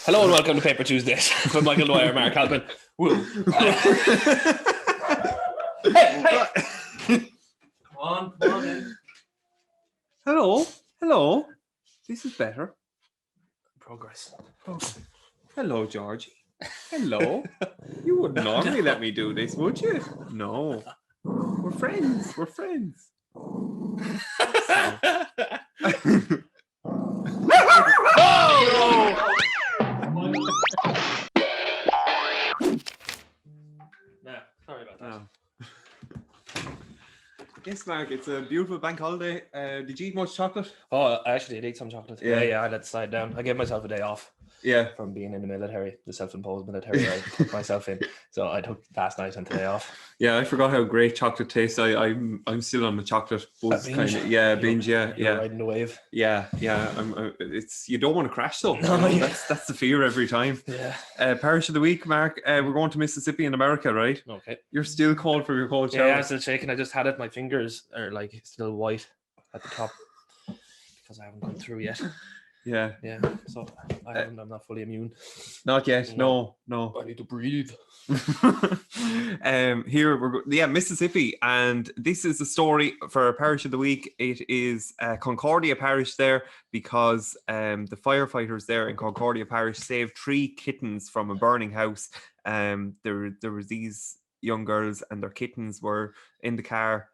Hello and welcome to Paper Tuesdays with Michael Dwyer and Mark Halpin. Woo. Hey! Come on in. Hello. This is better. Progress. Hello, Georgie. Hello. You wouldn't normally let me do this, would you? No. We're friends. No, sorry about that. No. Yes, Mark, it's a beautiful bank holiday. Did you eat much chocolate? Oh, I actually did eat some chocolate. Yeah, I let it slide down. I gave myself a day off. Yeah. From being in the military, the self-imposed military I put myself in. So I took last night and today off. Yeah, I forgot how great chocolate tastes. I'm still on the chocolate buzz kind of. Yeah, binge. Yeah. Riding the wave. Yeah. It's you don't want to crash though. No, you know? That's the fear every time. Yeah. Parish of the week, Mark. We're going to Mississippi in America, right? Okay. You're still cold for your cold shower. Yeah, I'm still shaking. I just had it. My fingers are like still white at the top because I haven't gone through yet. Yeah. So I'm not fully immune. Not yet. No. I need to breathe. Here Mississippi, and this is the story for Parish of the week. It is Concordia Parish there because the firefighters there in Concordia Parish saved 3 kittens from a burning house. There was these young girls and their kittens were in the car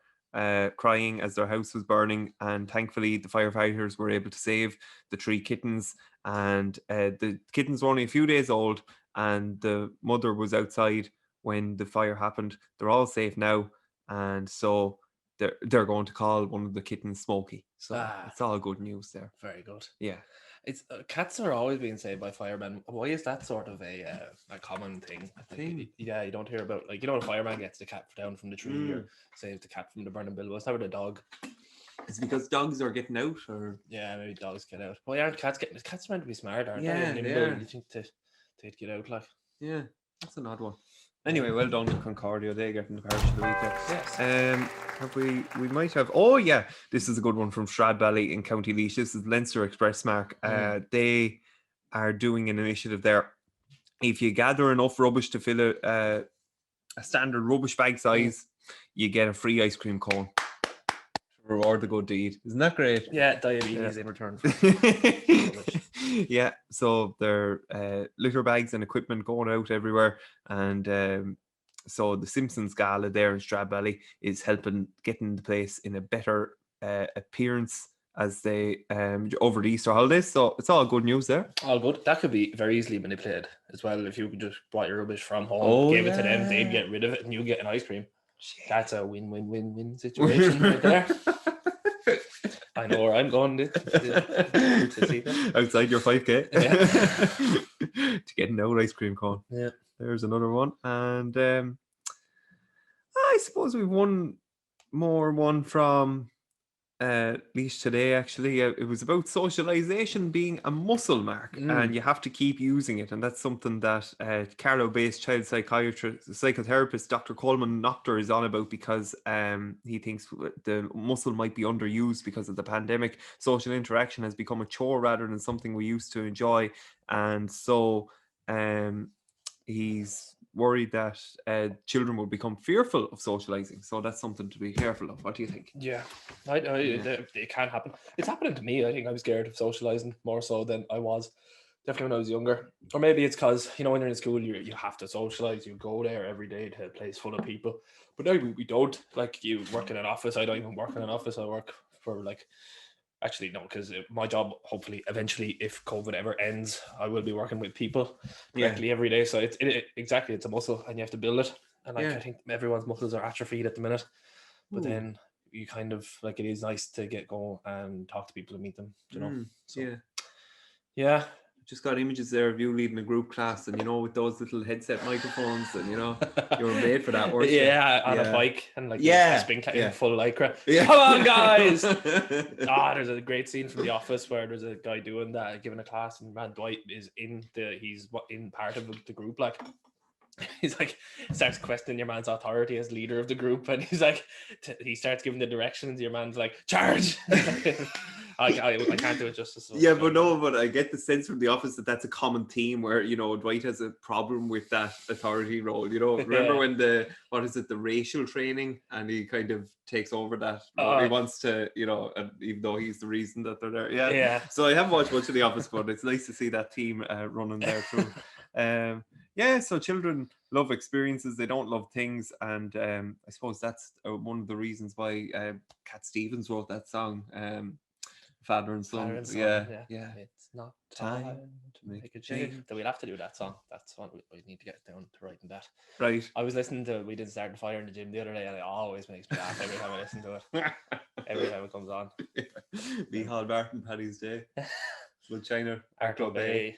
crying as their house was burning, and thankfully the firefighters were able to save the 3 kittens, and the kittens were only a few days old and the mother was outside when the fire happened. They're all safe now, and so they're going to call one of the kittens Smokey. So it's all good news there. Very good. Yeah. It's cats are always being saved by firemen. Why is that sort of a common thing? Yeah, you don't hear about, like, you know, when a fireman gets the cat down from the tree or saves the cat from the burning building. What's that with a dog? Is it because dogs are getting out, or maybe dogs get out? Why aren't cats getting? Cats are meant to be smart, aren't they? Yeah, you think they'd get out, like. Yeah, that's an odd one. Anyway, well done to Concordia. They get in the Parish of the week. Yes. Have we might have. Oh yeah, this is a good one from Stradbally in County Laois. This is Leinster Express, Mark. They are doing an initiative there. If you gather enough rubbish to fill a standard rubbish bag size, you get a free ice cream cone. Reward the good deed. Isn't that great? Yeah, diabetes in return for yeah, so they're litter bags and equipment going out everywhere, and so the Simpsons Gala there in Stradbally is helping getting the place in a better appearance as they over the Easter holidays. So it's all good news there. All good. That could be very easily manipulated as well. If you could just brought your rubbish from home, gave it to them, they'd get rid of it and you get an ice cream. That's a win-win-win-win situation right there. I know where I'm going to see that. Outside your 5K. Yeah. To get an old ice cream cone. Yeah. There's another one. And I suppose we've one from Laois today, actually. It was about socialization being a muscle, Mark, and you have to keep using it. And that's something that Carlow-based child psychotherapist Dr. Coleman Noctor is on about, because he thinks the muscle might be underused because of the pandemic. Social interaction has become a chore rather than something we used to enjoy. And so he's worried that children will become fearful of socializing. So that's something to be careful of. What do you think? Yeah, it can happen. It's happening to me. I think I'm scared of socializing more so than I was definitely when I was younger. Or maybe it's because, you know, when you're in school, you have to socialize. You go there every day to a place full of people. But now we don't. Like, you work in an office. I don't even work in an office. I work for, like, actually, no, because my job, hopefully, eventually, if COVID ever ends, I will be working with people directly every day. So it's a muscle, and you have to build it. And I think everyone's muscles are atrophied at the minute. But then you kind of, like, it is nice to get going and talk to people and meet them, you know? So, yeah. Just got images there of you leading a group class, and, you know, with those little headset microphones, and, you know, you were made for that, weren't you? On a bike and, like, a spin in full lycra. Come on, guys! There's a great scene from The Office where there's a guy doing that, giving a class, and Dwight is he's in part of the group, like, he's like, starts questioning your man's authority as leader of the group, and he's like, he starts giving the directions. Your man's like, charge. I can't do it justice. Yeah, but I get the sense from The Office that that's a common theme where, you know, Dwight has a problem with that authority role. You know, remember when the racial training, and he kind of takes over that. He wants to, you know, and even though he's the reason that they're there. Yeah. So I haven't watched much of The Office, but it's nice to see that team running there too. So children love experiences, they don't love things, and I suppose that's one of the reasons why Cat Stevens wrote that song, Father and Son. Yeah. It's not time to make a change. We'll have to do that song. That's what we need to get down to writing that. Right. I was listening to We Didn't Start the Fire in the Gym the other day, and it always makes me laugh every time I listen to it. Every time it comes on. Micheál Martin, Paddy's Day, Blood China, Arklow Bay,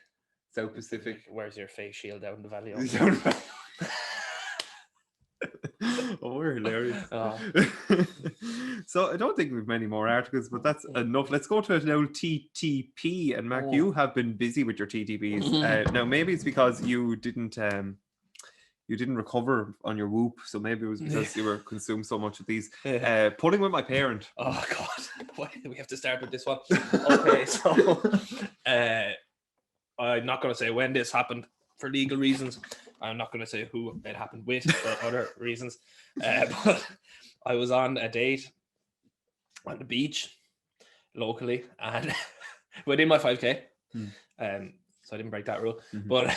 South Pacific. Where's your face shield out in the valley? Oh, we're hilarious. So I don't think we've many more articles, but that's enough. Let's go to an old TTP. And Mark, you have been busy with your TTPs. Now maybe it's because you didn't recover on your whoop, so maybe it was because you were consumed so much of these. Putting with my parent. Oh God, why do we have to start with this one? Okay, so I'm not going to say when this happened for legal reasons. I'm not going to say who it happened with for other reasons. But I was on a date on the beach locally, and within my 5K. So I didn't break that rule, but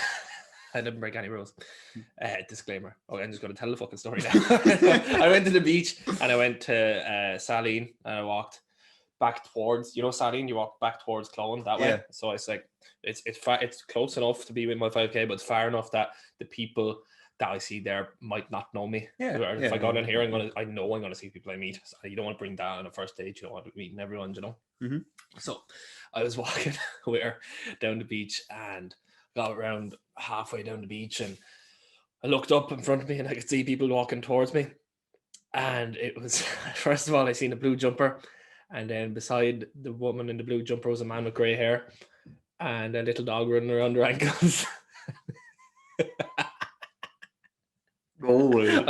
I didn't break any rules. Disclaimer. Okay, I'm just going to tell the fucking story now. I went to the beach, and I went to Saline, and I walked back towards, you know, Saline, you walk back towards Clone that way. So it's like, it's close enough to be with my 5K, but it's far enough that the people that I see there might not know me. If I go down here, I know I'm gonna see people I meet. So you don't want to bring that on a first date. You don't want to be meeting everyone, you know. So I was walking with her down the beach, and got around halfway down the beach, and I looked up in front of me, and I could see people walking towards me. And it was, first of all, I seen a blue jumper, and then beside the woman in the blue jumper was a man with grey hair and a little dog running around her ankles.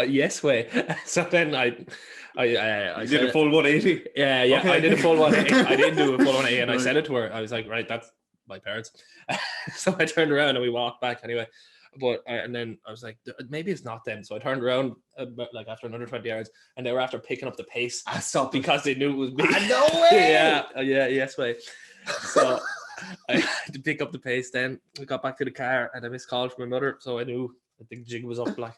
Yes way. So then I did a full 180. Yeah, okay. I did a full 180. I didn't do a full 180, and I said it to her. I was like, right, that's my parents. So I turned around and we walked back anyway. But and then I was like, maybe it's not them. So I turned around like after another 20 yards, and they were after picking up the pace. Because they knew it was me. No way. Yes way. So I had to pick up the pace. Then we got back to the car, and I missed call from my mother, so I knew that the jig was up. Like,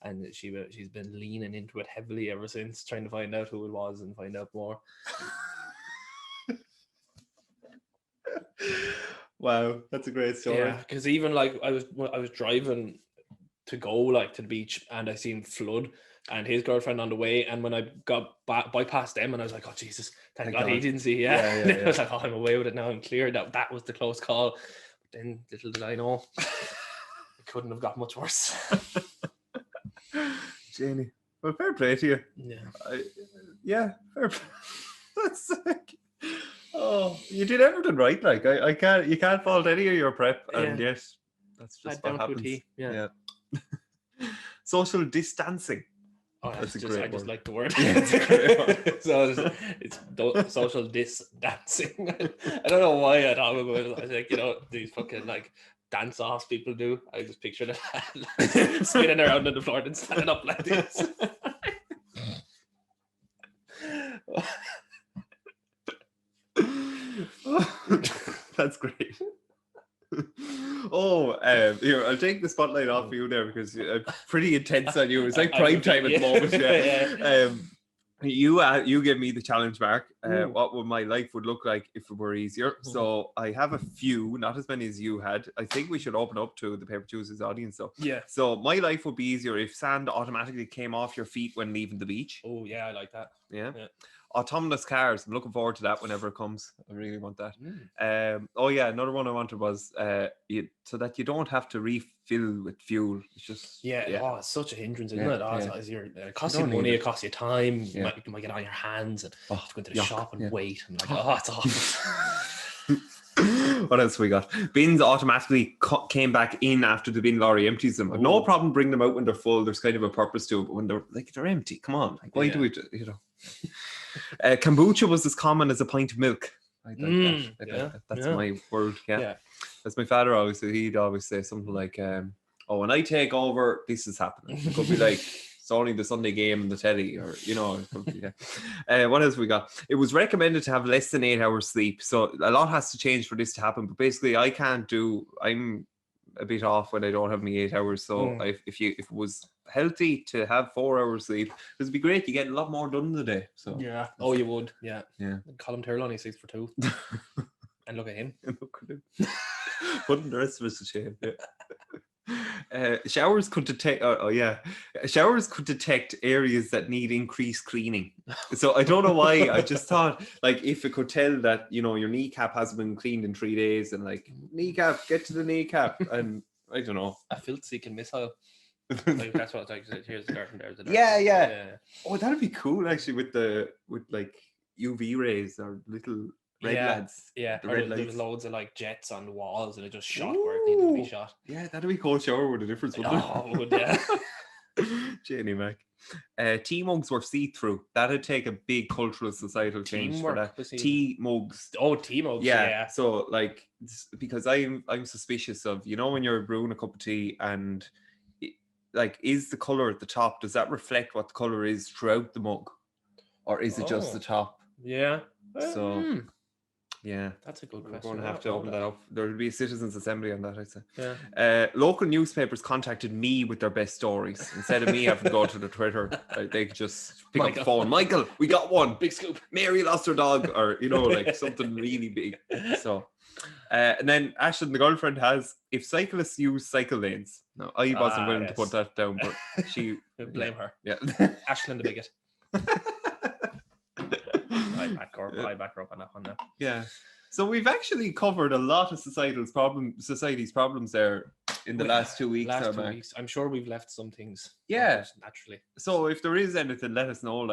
and she's been leaning into it heavily ever since, trying to find out who it was and find out more. Wow, that's a great story. Yeah, because even like I was driving to go like to the beach, and I seen Flood and his girlfriend on the way, and when I got bypassed them, and I was like, oh Jesus, thank God he didn't see. I was like, oh, I'm away with it now, I'm clear. That was the close call. But then little did I know, it couldn't have got much worse. Janie, well, fair play to you. Fair play. That's like, oh, you did everything right. Like you can't fault any of your prep, and yes, that's just what happens. Social distancing. Oh, that's a great word. I just like the word. Yeah, it's a great word. So it's social distancing. I don't know why I thought about it. I was like, you know, these fucking like dance offs people do. I just pictured it spinning around on the floor and standing up like this. That's great. Here, I'll take the spotlight off you there, because pretty intense on you. It's like prime time at the moment. You gave me the challenge, Mark. What would my life would look like if it were easier? So I have a few, not as many as you had. I think we should open up to the Paper Choosers audience, though. Yeah. So my life would be easier if sand automatically came off your feet when leaving the beach. Oh yeah, I like that. Yeah. Autonomous cars. I'm looking forward to that whenever it comes. I really want that. Another one I wanted was so that you don't have to refill with fuel. It's just it's such a hindrance, isn't it? It costs you money, it costs you time. You might get on your hands and have to go to the shop and wait, and like, it's awful. What else we got? Bins automatically came back in after the bin lorry empties them. I've no problem bringing them out when they're full. There's kind of a purpose to it, but when they're empty, come on. Like, why do we, kombucha was as common as a pint of milk. Like that. That's my word. Yeah. As my father always said, he'd always say something like, when I take over, this is happening. It could be like, it's only the Sunday game in the telly, or what else we got? It was recommended to have less than 8 hours sleep, so a lot has to change for this to happen. But basically, I'm a bit off when I don't have my 8 hours. So if it was healthy to have 4 hours sleep, it'd be great. You get a lot more done in the day. So you would. Colin Tyrrell only 6 for 2, and look at him. Putting the rest of us to shame. Showers could detect showers could detect areas that need increased cleaning. So I don't know why. I just thought, like, if it could tell that, your kneecap hasn't been cleaned in 3 days, and like, kneecap, get to the kneecap, and I don't know, a filth-seeking missile. Like, that's what it's like. Here's the curtain, there's the curtain. Yeah. Oh, that'd be cool actually, with like UV rays or little red lads. Yeah, there's loads of like jets on the walls, and it just shot where it needed to be shot. Yeah, that'd be cold shower with a difference, wouldn't it? Oh, would, yeah. Jenny Mac. Tea mugs were see-through. That'd take a big cultural societal change for that. Tea mugs. Oh, tea mugs. Yeah. So like, because I'm suspicious of, when you're brewing a cup of tea, and like, is the color at the top, does that reflect what the color is throughout the mug, or is it just the top? Yeah. So. Yeah, that's a good question. We're going to have to open that up. There will be a citizens' assembly on that, I'd say. Yeah. Local newspapers contacted me with their best stories. Instead of me having to go to the Twitter, they could just pick up the phone. Michael, we got one. Big scoop. Mary lost her dog, or, like something really big. So, and then Ashton, the girlfriend, has, if cyclists use cycle lanes. No, I wasn't willing to put that down, but she... Blame her. Yeah. Ashton the bigot. I back her up on that one now. Yeah. So we've actually covered a lot of society's problems there in the last 2 weeks. I'm sure we've left some things. Yeah. Naturally. So if there is anything, let us know,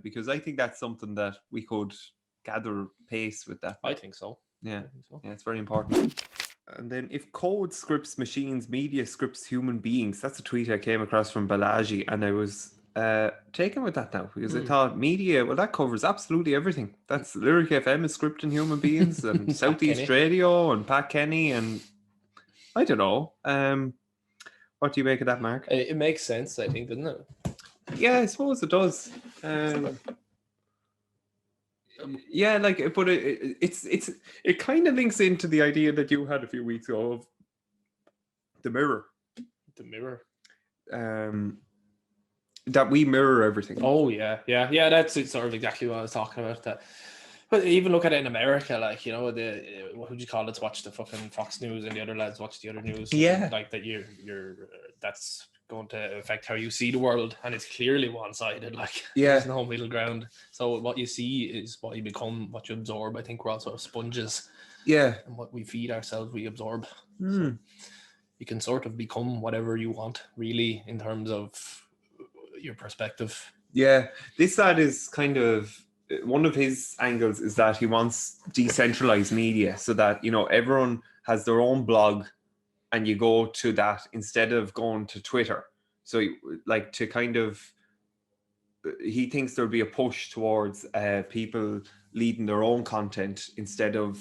because I think that's something that we could gather pace with that. I think so. Yeah. Yeah, it's very important. And then, if code scripts machines, media scripts human beings. That's a tweet I came across from Balaji, and I was taken with that now, because I thought media, well, that covers absolutely everything. That's Lyric FM is scripting human beings, and Southeast Radio, and Pat Kenny, and I don't know. What do you make of that, Mark? It makes sense, I think, doesn't it? Yeah, I suppose it does. Yeah, like, but it kind of links into the idea that you had a few weeks ago of the mirror. The mirror. That we mirror everything. Oh yeah. That's sort of exactly what I was talking about. That, but even look at it in America, like, what would you call it? Watch the fucking Fox News, and the other lads watch the other news. Yeah, like that. You're that's going to affect how you see the world, and it's clearly one-sided. Like, there's no middle ground. So what you see is what you become, what you absorb. I think we're all sort of sponges. Yeah, and what we feed ourselves, we absorb. So you can sort of become whatever you want, really, in terms of your perspective. Yeah, this lad is kind of, one of his angles is that he wants decentralized media, so that everyone has their own blog, and you go to that instead of going to Twitter. So like, to kind of, he thinks there'll be a push towards people leading their own content instead of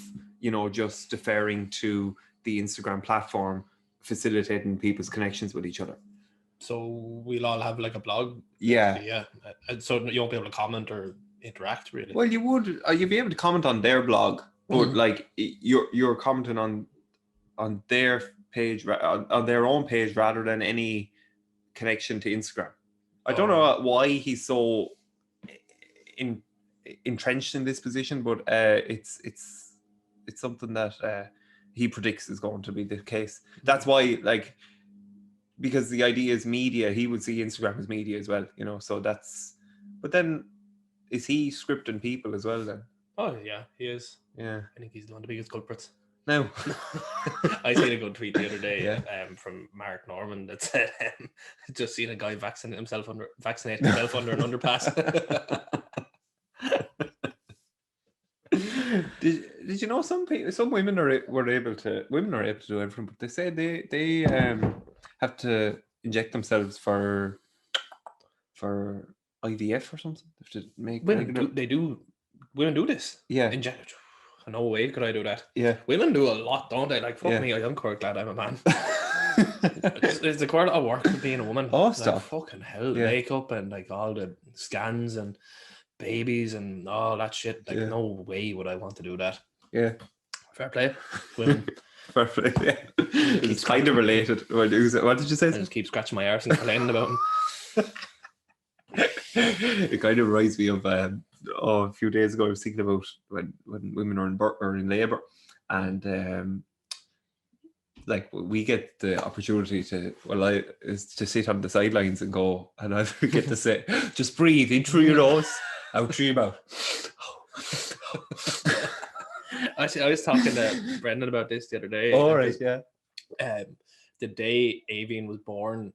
just deferring to the Instagram platform, facilitating people's connections with each other. So we'll all have like a blog. Yeah. So you won't be able to comment or interact, really. Well, you would. You'd be able to comment on their blog, but like, you're commenting on their page, on their own page, rather than any connection to Instagram. I don't know why he's so entrenched in this position, but it's something that he predicts is going to be the case. That's why, like, because the idea is media, he would see Instagram as media as well, so that's, but then is he scripting people as well then? Oh yeah, he is. Yeah, I think he's one of the biggest culprits. No. I seen a good tweet the other day from Mark Norman that said, just seen a guy vaccinate himself under an underpass. Did you know some women were able to do everything, but they say they have to inject themselves for IVF or something. They have to make Women do this. Yeah. Inject. No way could I do that. Yeah. Women do a lot, don't they? Like, fuck me, I'm quite glad I'm a man. It's the quite a lot of work of being a woman. Oh, like, stuff. Fucking hell. Yeah. Makeup and like all the scans and babies and all that shit. Like, no way would I want to do that. Yeah. Fair play, women. Fair play, yeah. It's kind of related. What did you say? I just keep scratching my arse and complaining about them. It kind of reminds me of a few days ago I was thinking about when women are in labour, and like we get the opportunity to sit on the sidelines and go, and I get to say, just breathe in through your nose, out through your mouth. Actually, I was talking to Brendan about this the other day. All right, yeah. The day Avian was born,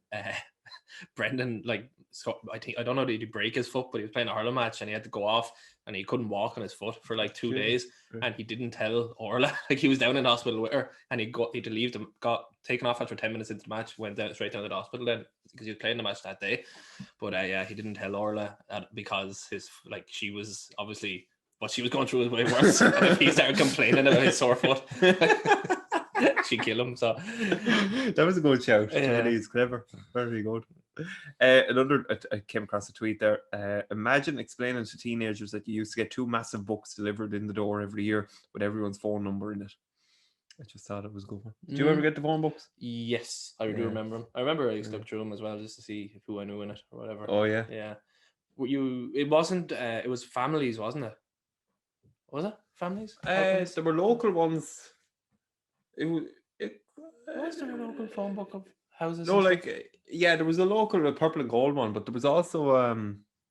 Brendan, like, so I don't know, did he break his foot, but he was playing a hurling match and he had to go off and he couldn't walk on his foot for like 2 days, and he didn't tell Orla. Like, he was down in the hospital with her, and he had to leave them, got taken off after 10 minutes into the match, went straight down to the hospital then because he was playing the match that day. But yeah, he didn't tell Orla because she was obviously what she was going through was way worse. And if he started complaining about his sore foot, she'd kill him. So that was a good shout. Yeah. He's clever. Very good. Another, I came across a tweet there. Imagine explaining to teenagers that you used to get 2 massive books delivered in the door every year with everyone's phone number in it. I just thought it was a good one. Do you ever get the phone books? Yes, I do remember them. I remember I used to look through them as well just to see who I knew in it or whatever. Oh yeah, yeah. It wasn't. It was families, wasn't it? Was it families? There were local ones. Was there a local phone book of houses? No, there was a local purple and gold one, but there was also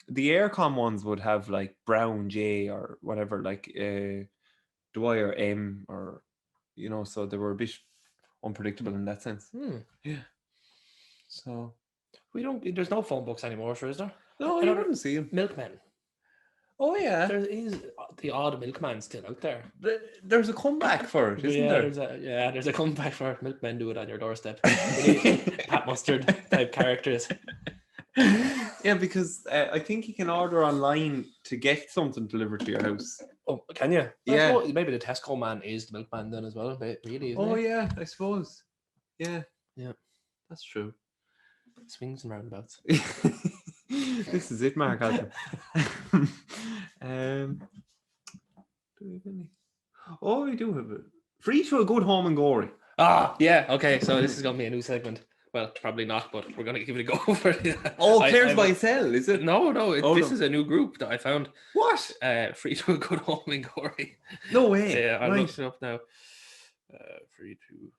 the Aircom ones would have like Brown J or whatever, like Dwyer M, or so they were a bit unpredictable in that sense. Yeah. So there's no phone books anymore, sure, is there? No, I wouldn't see them. Milkmen. Oh yeah, there is the odd milkman still out there. There's a comeback for it, isn't there? There's a comeback for it. Milkmen do it on your doorstep. Pat Mustard type characters. Yeah, because I think you can order online to get something delivered to your house. Oh, can you? Yeah. Maybe the Tesco man is the milkman then as well. Really? Isn't he? Yeah, I suppose. Yeah. Yeah, that's true. Swings and roundabouts. This is it, Mark. Do we have any? Oh, we do have it. Free to a good home in Gorey. Ah, yeah. Okay, so this is going to be a new segment. Well, probably not, but we're going to give it a go for it. Claire's by Sell, is it? No. This is a new group that I found. What? Free to a good home in Gorey. No way. Yeah, I'll look it up now. Free to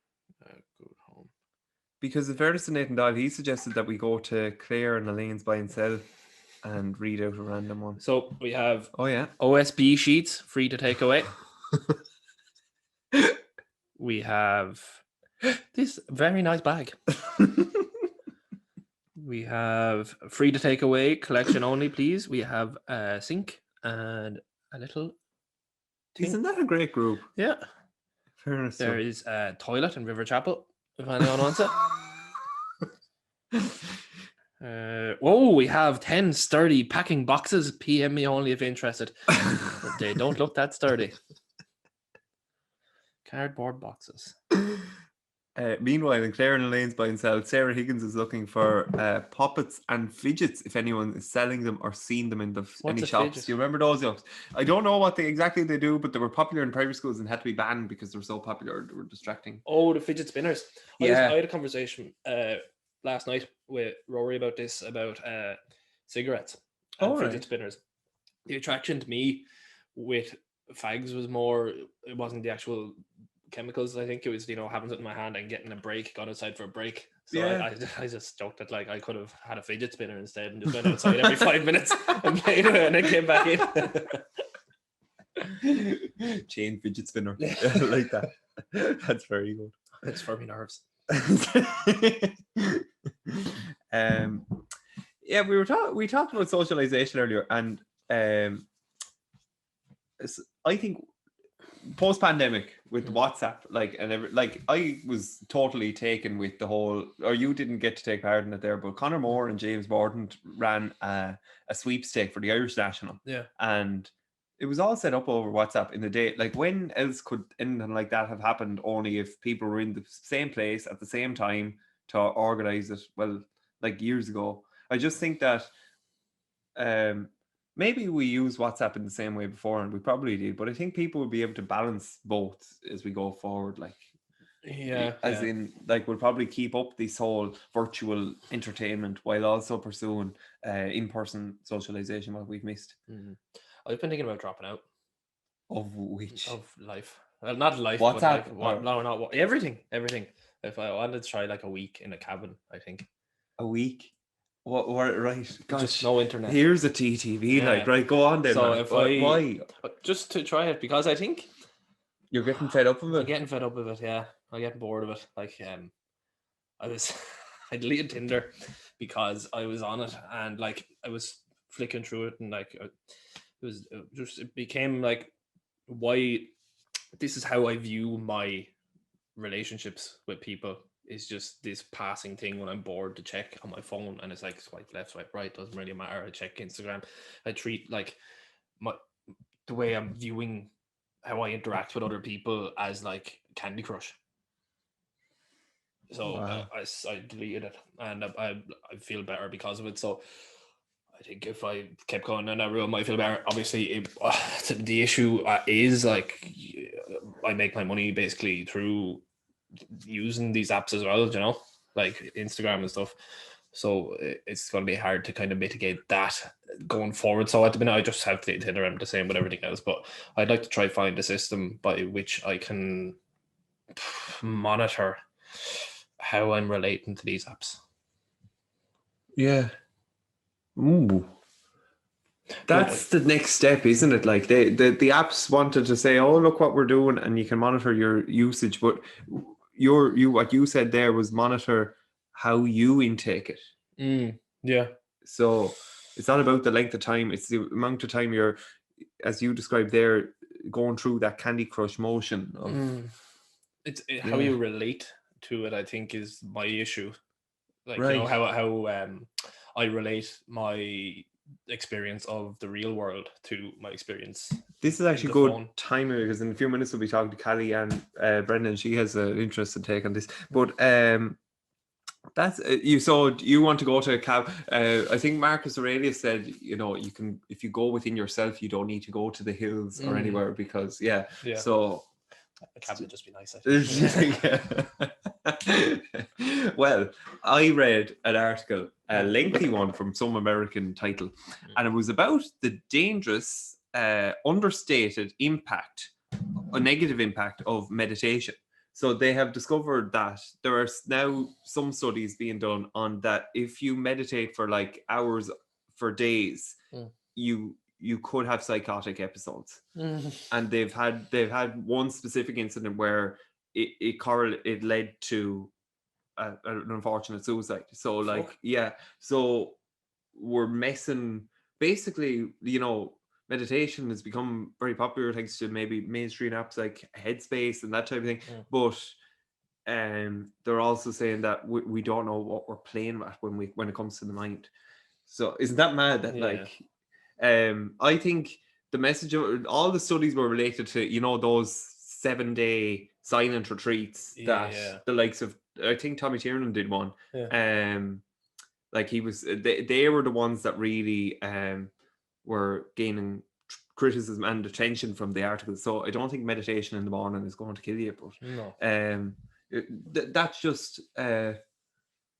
a good home. Because in fairness to Nathan Doyle, he suggested that we go to Claire and Elaine's Buy and Sell and read out a random one. So we have OSB sheets free to take away. We have this very nice bag. We have free to take away, collection only, please. We have a sink and a little thing. Isn't that a great group? Yeah. Fairness. There is a toilet in River Chapel, if anyone wants it. We have 10 sturdy packing boxes. PM me only if interested. But they don't look that sturdy. Cardboard boxes. Meanwhile, in Claire and Elaine's Buy and Sell, Sarah Higgins is looking for poppets and fidgets if anyone is selling them or seen them in any shops. Fidget? Do you remember those shops? I don't know what exactly they do, but they were popular in primary schools and had to be banned because they were so popular. They were distracting. Oh, the fidget spinners. I had a conversation last night with Rory about this, about cigarettes and fidget spinners. The attraction to me with fags was more, it wasn't the actual chemicals. I think it was, having something in my hand and getting a break, gone outside for a break. So I just joked that like I could have had a fidget spinner instead and just went outside every 5 minutes and played it and then came back in. Chain fidget spinner. Like that. That's very good. It's for me nerves. We talked about socialization earlier, and I think post-pandemic with WhatsApp, like, and like I was totally taken with the whole, or you didn't get to take part in it there, but Conor Moore and James Mordaunt ran a sweepstake for the Irish national. Yeah. And it was all set up over WhatsApp in the day. Like, when else could anything like that have happened? Only if people were in the same place at the same time to organize it. Well, like years ago. I just think that maybe we use WhatsApp in the same way before, and we probably did, but I think people will be able to balance both as we go forward. Like, in, like, we'll probably keep up this whole virtual entertainment while also pursuing in-person socialization, what we've missed. I've been thinking about dropping out of which of life. Well, not life, WhatsApp, but like, not everything. If I wanted to try like a week in a cabin, I think a week. What? Right? Gosh, just no internet. Here's a TTV. Like, right, go on then. So why? Just to try it, because I think you're getting fed up of it. I'm getting fed up of it. Yeah, I'm getting bored of it. Like, I deleted Tinder because I was on it, and like I was flicking through it, and like it became like, why? This is how I view my relationships with people. Is just this passing thing when I'm bored to check on my phone, and it's like swipe left, swipe right, doesn't really matter. I check Instagram. I treat like the way I'm viewing how I interact with other people as like Candy Crush. So I deleted it, and I feel better because of it. So I think if I kept going down that road, I might feel better. Obviously, the issue is like I make my money basically through using these apps as well, you know, like Instagram and stuff. So it's going to be hard to kind of mitigate that going forward. So at the minute, I just have Tinder. I'm the same with everything else, but I'd like to try find a system by which I can monitor how I'm relating to these apps. Yeah. Ooh. That's the next step, isn't it? Like the apps wanted to say, oh, look what we're doing, and you can monitor your usage, but what you said there was monitor how you intake it. Yeah. So it's not about the length of time, it's the amount of time you're, as you described there, going through that Candy Crush motion of how you relate to it, I think, is my issue. Like, right. You know, how I relate my experience of the real world to my experience. This is actually good timing, because in a few minutes we'll be talking to CallyAnn Brennan. She has an interesting take on this. But that's you. So you want to go to a cab? I think Marcus Aurelius said, you know, you can, if you go within yourself, you don't need to go to the hills or anywhere, because so a cab would just be nice, I think. Well, I read an article, a lengthy one from some American title, and it was about the dangerous, understated impact, a negative impact of meditation. So they have discovered that there are now some studies being done on that. If you meditate for like hours for days, you could have psychotic episodes. And they've had one specific incident where it led to an unfortunate suicide. So like, so we're messing, basically, you know, meditation has become very popular thanks to maybe mainstream apps like Headspace and that type of thing. But they're also saying that we don't know what we're playing with when it comes to the mind. So isn't that mad that I think the message of all the studies were related to, you know, those 7-day silent retreats that the likes of, I think Tommy Tiernan did one. Like he was, they were the ones that really were gaining criticism and attention from the articles. So I don't think meditation in the morning is going to kill you, but that's just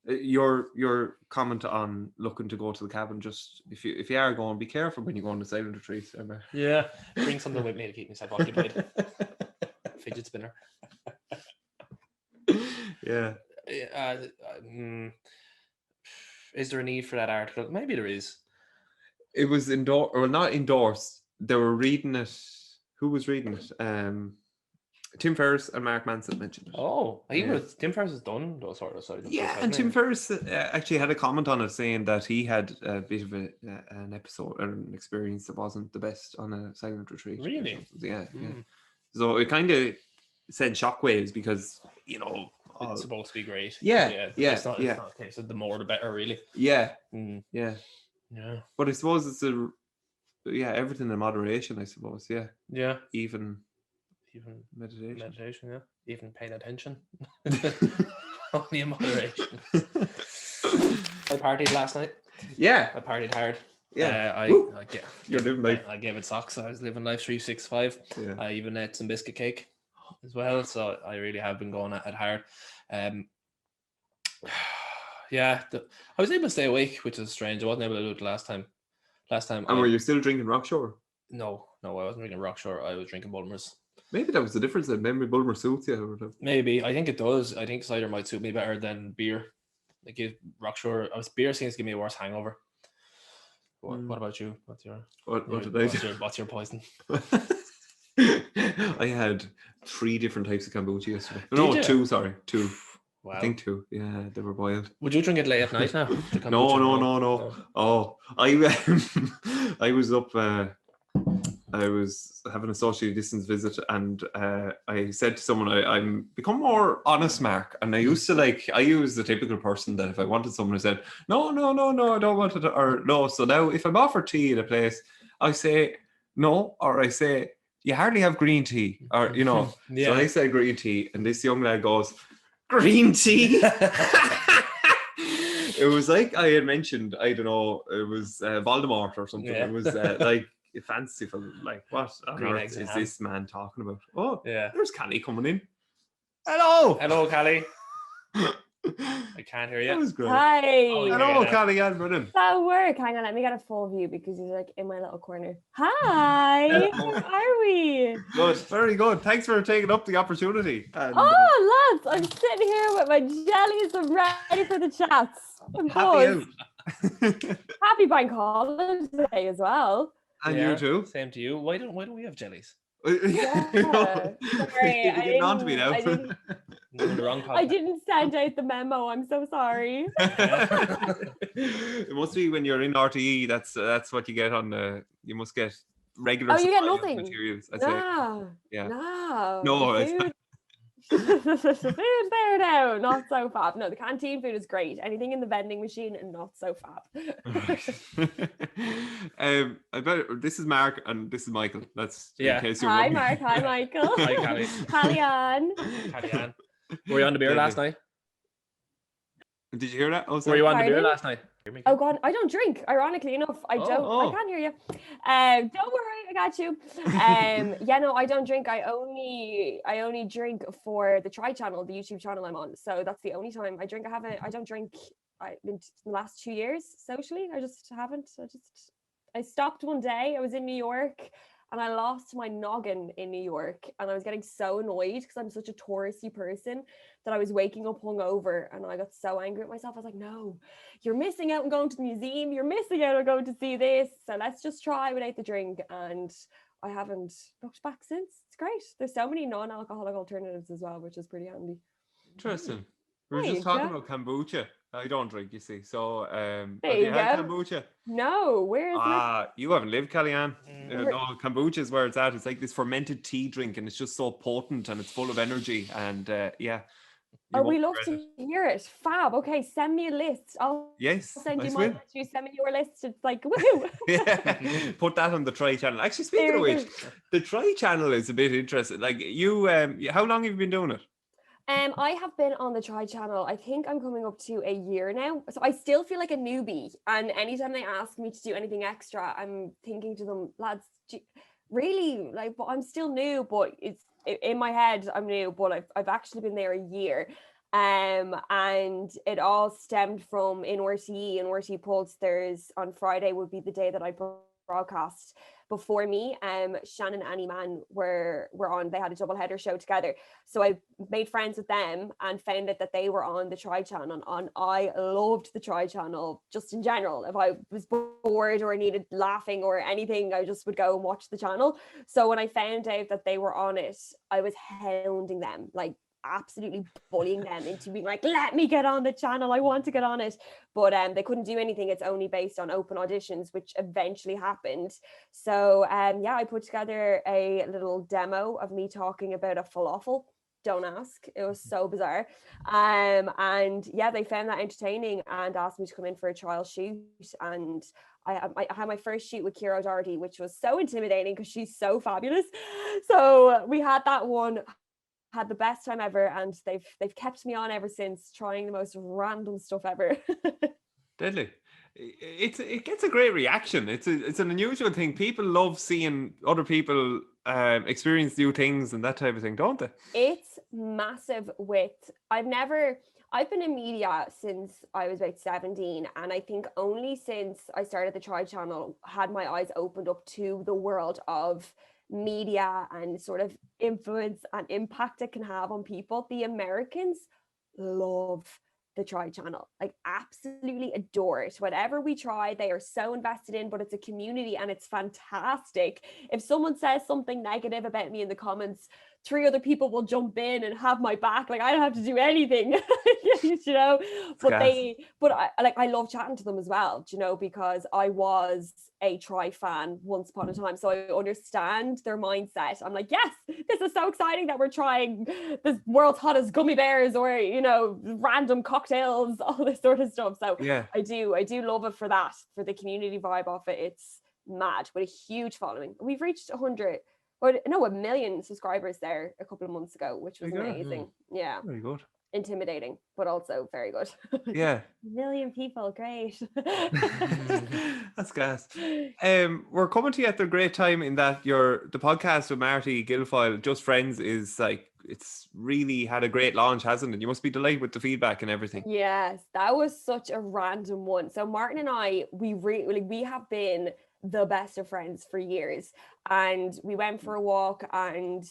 your comment on looking to go to the cabin. Just if you are going, be careful when you go on the silent retreat. Yeah, bring something with me to keep myself occupied. Fidget spinner. Yeah. Is there a need for that article? Maybe there is. It was not endorsed. They were reading it. Who was reading it? Tim Ferriss and Mark Manson mentioned it. Oh, Tim Ferriss has done those sort of sides. Yeah, and Tim Ferriss actually had a comment on it saying that he had a bit of an episode or an experience that wasn't the best on a silent retreat. Really? Yeah. So it kind of sent shockwaves because, you know, It's supposed to be great. Yeah. It's not a case of the more the better, really. Yeah. Yeah. But I suppose it's everything in moderation, I suppose. Yeah. Yeah. Even meditation. Yeah. Even paying attention. Only in moderation. I partied last night. Yeah. I partied hard. Yeah. You're living life. I gave it socks. I was living life 365. Yeah. I even ate some biscuit cake as well. So I really have been going at it hard. I was able to stay awake, which is strange. I wasn't able to do it last time. And were you still drinking Rockshore? No, I wasn't drinking Rockshore. I was drinking Bulmers. Maybe that was the difference. That maybe Bulmer suits you. Maybe. I think it does. I think cider might suit me better than beer. Like Rockshore, beer seems to give me a worse hangover. What about you? What did I do? What's your poison? I had 3 different types of kombucha yesterday. No, 2. Sorry, 2. Wow. I think 2. Yeah, they were boiled. Would you drink it late at night now? No. Oh, I was up. I was having a social distance visit, and I said to someone, I'm become more honest, Mark. And I used to I use the typical person that if I wanted someone who said, no, I don't want it, or no. So now if I'm offered tea at a place, I say no, or I say, you hardly have green tea, or, you know. So I say green tea, and this young lad goes, green tea? It was like I had mentioned, I don't know, it was Voldemort or something. It was fancy for what on earth is this man talking about? Oh, yeah. There's Callie coming in. Hello, Callie. I can't hear you. That was great. Hi. Hello, CallyAnn Brennan. That work. Hang on, let me get a full view because he's in my little corner. Hi. How are we? Good, very good. Thanks for taking up the opportunity. And, lads, I'm sitting here with my jellies. I'm ready for the chats. I'm Happy Bank Holiday as well. And you too. Same to you. Why don't we have jellies? Yeah. Sorry, you're getting on to me now. I didn't send out the memo. I'm so sorry. It must be when you're in RTE. That's what you get on the. You must get regular. Oh, you get nothing. Materials. No. Food there now, not so fab. No, the canteen food is great. Anything in the vending machine, not so fab. I bet this is Mark and this is Michael. That's in case you're Hi, Mark. Hi, Michael. Hi, Callie. CallyAnn. Were you on the beer last night? Did you hear that? Were you on the beer last night? Oh God, I don't drink. Ironically enough, I don't. I can't hear you. Don't worry, I got you. I don't drink. I only drink for the Try channel, the YouTube channel I'm on. So that's the only time I drink. I don't drink. In the last 2 years socially. I just haven't. I stopped one day. I was in New York. And I lost my noggin in New York, and I was getting so annoyed because I'm such a touristy person that I was waking up hungover, and I got so angry at myself. I was like, no, you're missing out on going to the museum. You're missing out on going to see this. So let's just try without the drink. And I haven't looked back since. It's great. There's so many non-alcoholic alternatives as well, which is pretty handy. Interesting. We were just talking about kombucha. I don't drink, you see. So, have you had kombucha? No, where is it? You haven't lived, CallyAnn. No, kombucha is where it's at. It's like this fermented tea drink, and it's just so potent, and it's full of energy. And we love to hear it. Fab. Okay, send me a list. I'll send you my list. You send me your list. It's like woohoo. Yeah, put that on the Try channel. Actually, speaking of which, the Try channel is a bit interesting. Like you, how long have you been doing it? I have been on the Try channel. I think I'm coming up to a year now. So I still feel like a newbie. And anytime they ask me to do anything extra, I'm thinking to them, lads, really? But I'm still new, but it's in my head, I'm new, but I've actually been there a year. And it all stemmed from in RTE Pulse. On Friday would be the day that I broadcast. Before me, Shannon and Annie Mann were on. They had a double header show together, so I made friends with them and found out that they were on the Try channel. And I loved the Try channel just in general. If I was bored or needed laughing or anything, I just would go and watch the channel. So when I found out that they were on it, I was hounding them. Like absolutely bullying them into being like, let me get on the channel, I want to get on it. But they couldn't do anything. It's only based on open auditions, which eventually happened. So yeah, I put together a little demo of me talking about a falafel. Don't ask, it was so bizarre. And yeah, they found that entertaining and asked me to come in for a trial shoot. And I had my first shoot with Ciara Doherty, which was so intimidating because she's so fabulous. So we had that one, had the best time ever, and they've kept me on ever since, trying the most random stuff ever. Deadly. It gets a great reaction. It's an unusual thing. People love seeing other people experience new things and that type of thing, don't they? It's massive. I've been in media since I was about 17, and I think only since I started the Try channel had my eyes opened up to the world of media and sort of influence and impact it can have on people. The Americans love the Try channel, like absolutely adore it. Whatever we try, they are so invested in, but it's a community and it's fantastic. If someone says something negative about me in the comments, 3 other people will jump in and have my back. Like I don't have to do anything, you know. But I love chatting to them as well, you know, because I was a Try fan once upon a time, so I understand their mindset. I'm like, yes, this is so exciting that we're trying this world's hottest gummy bears, or you know, random cocktails, all this sort of stuff. So yeah, I do love it for that, for the community vibe of it. It's mad, with a huge following. We've reached 1 million subscribers there a couple of months ago, which was amazing. Yeah, very good. Intimidating, but also very good. Yeah. 1 million people, great. That's gas. We're coming to you at a great time in that the podcast with Marty Guilfoyle, Just Friends, is like, it's really had a great launch, hasn't it? You must be delighted with the feedback and everything. Yes, that was such a random one. So Martin and I, we have been the best of friends for years, and we went for a walk, and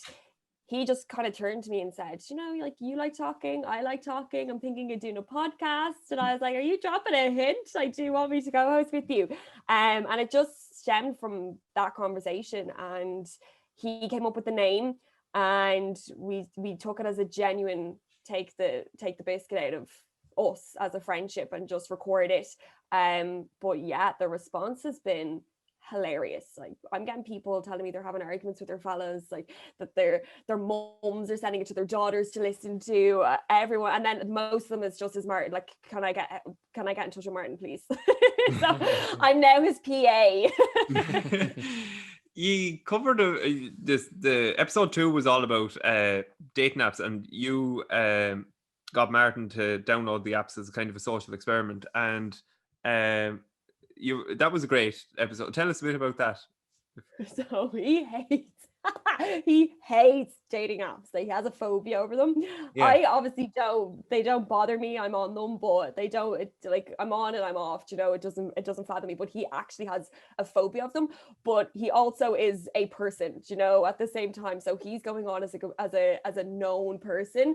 he just kind of turned to me and said, you know, like, you like talking, I like talking, I'm thinking of doing a podcast. And I was like, are you dropping a hint? Like, do you want me to go host with you? And it just stemmed from that conversation, and he came up with the name, and we took it as a genuine take the biscuit out of us as a friendship and just record it. But yeah, the response has been hilarious. Like, I'm getting people telling me they're having arguments with their fellows, like that their mums are sending it to their daughters to listen to, everyone. And then most of them is just as Martin, like, can I get in touch with Martin, please? So I'm now his PA. You covered the episode 2 was all about dating apps, and you got Martin to download the apps as a kind of a social experiment, and that was a great episode. Tell us a bit about that. So he hates dating apps. Like, he has a phobia over them. Yeah. I obviously they don't bother me. I'm on them, but they don't, like, I'm on and I'm off, you know. It doesn't fathom me. But he actually has a phobia of them. But he also is a person, you know, at the same time. So he's going on as a known person,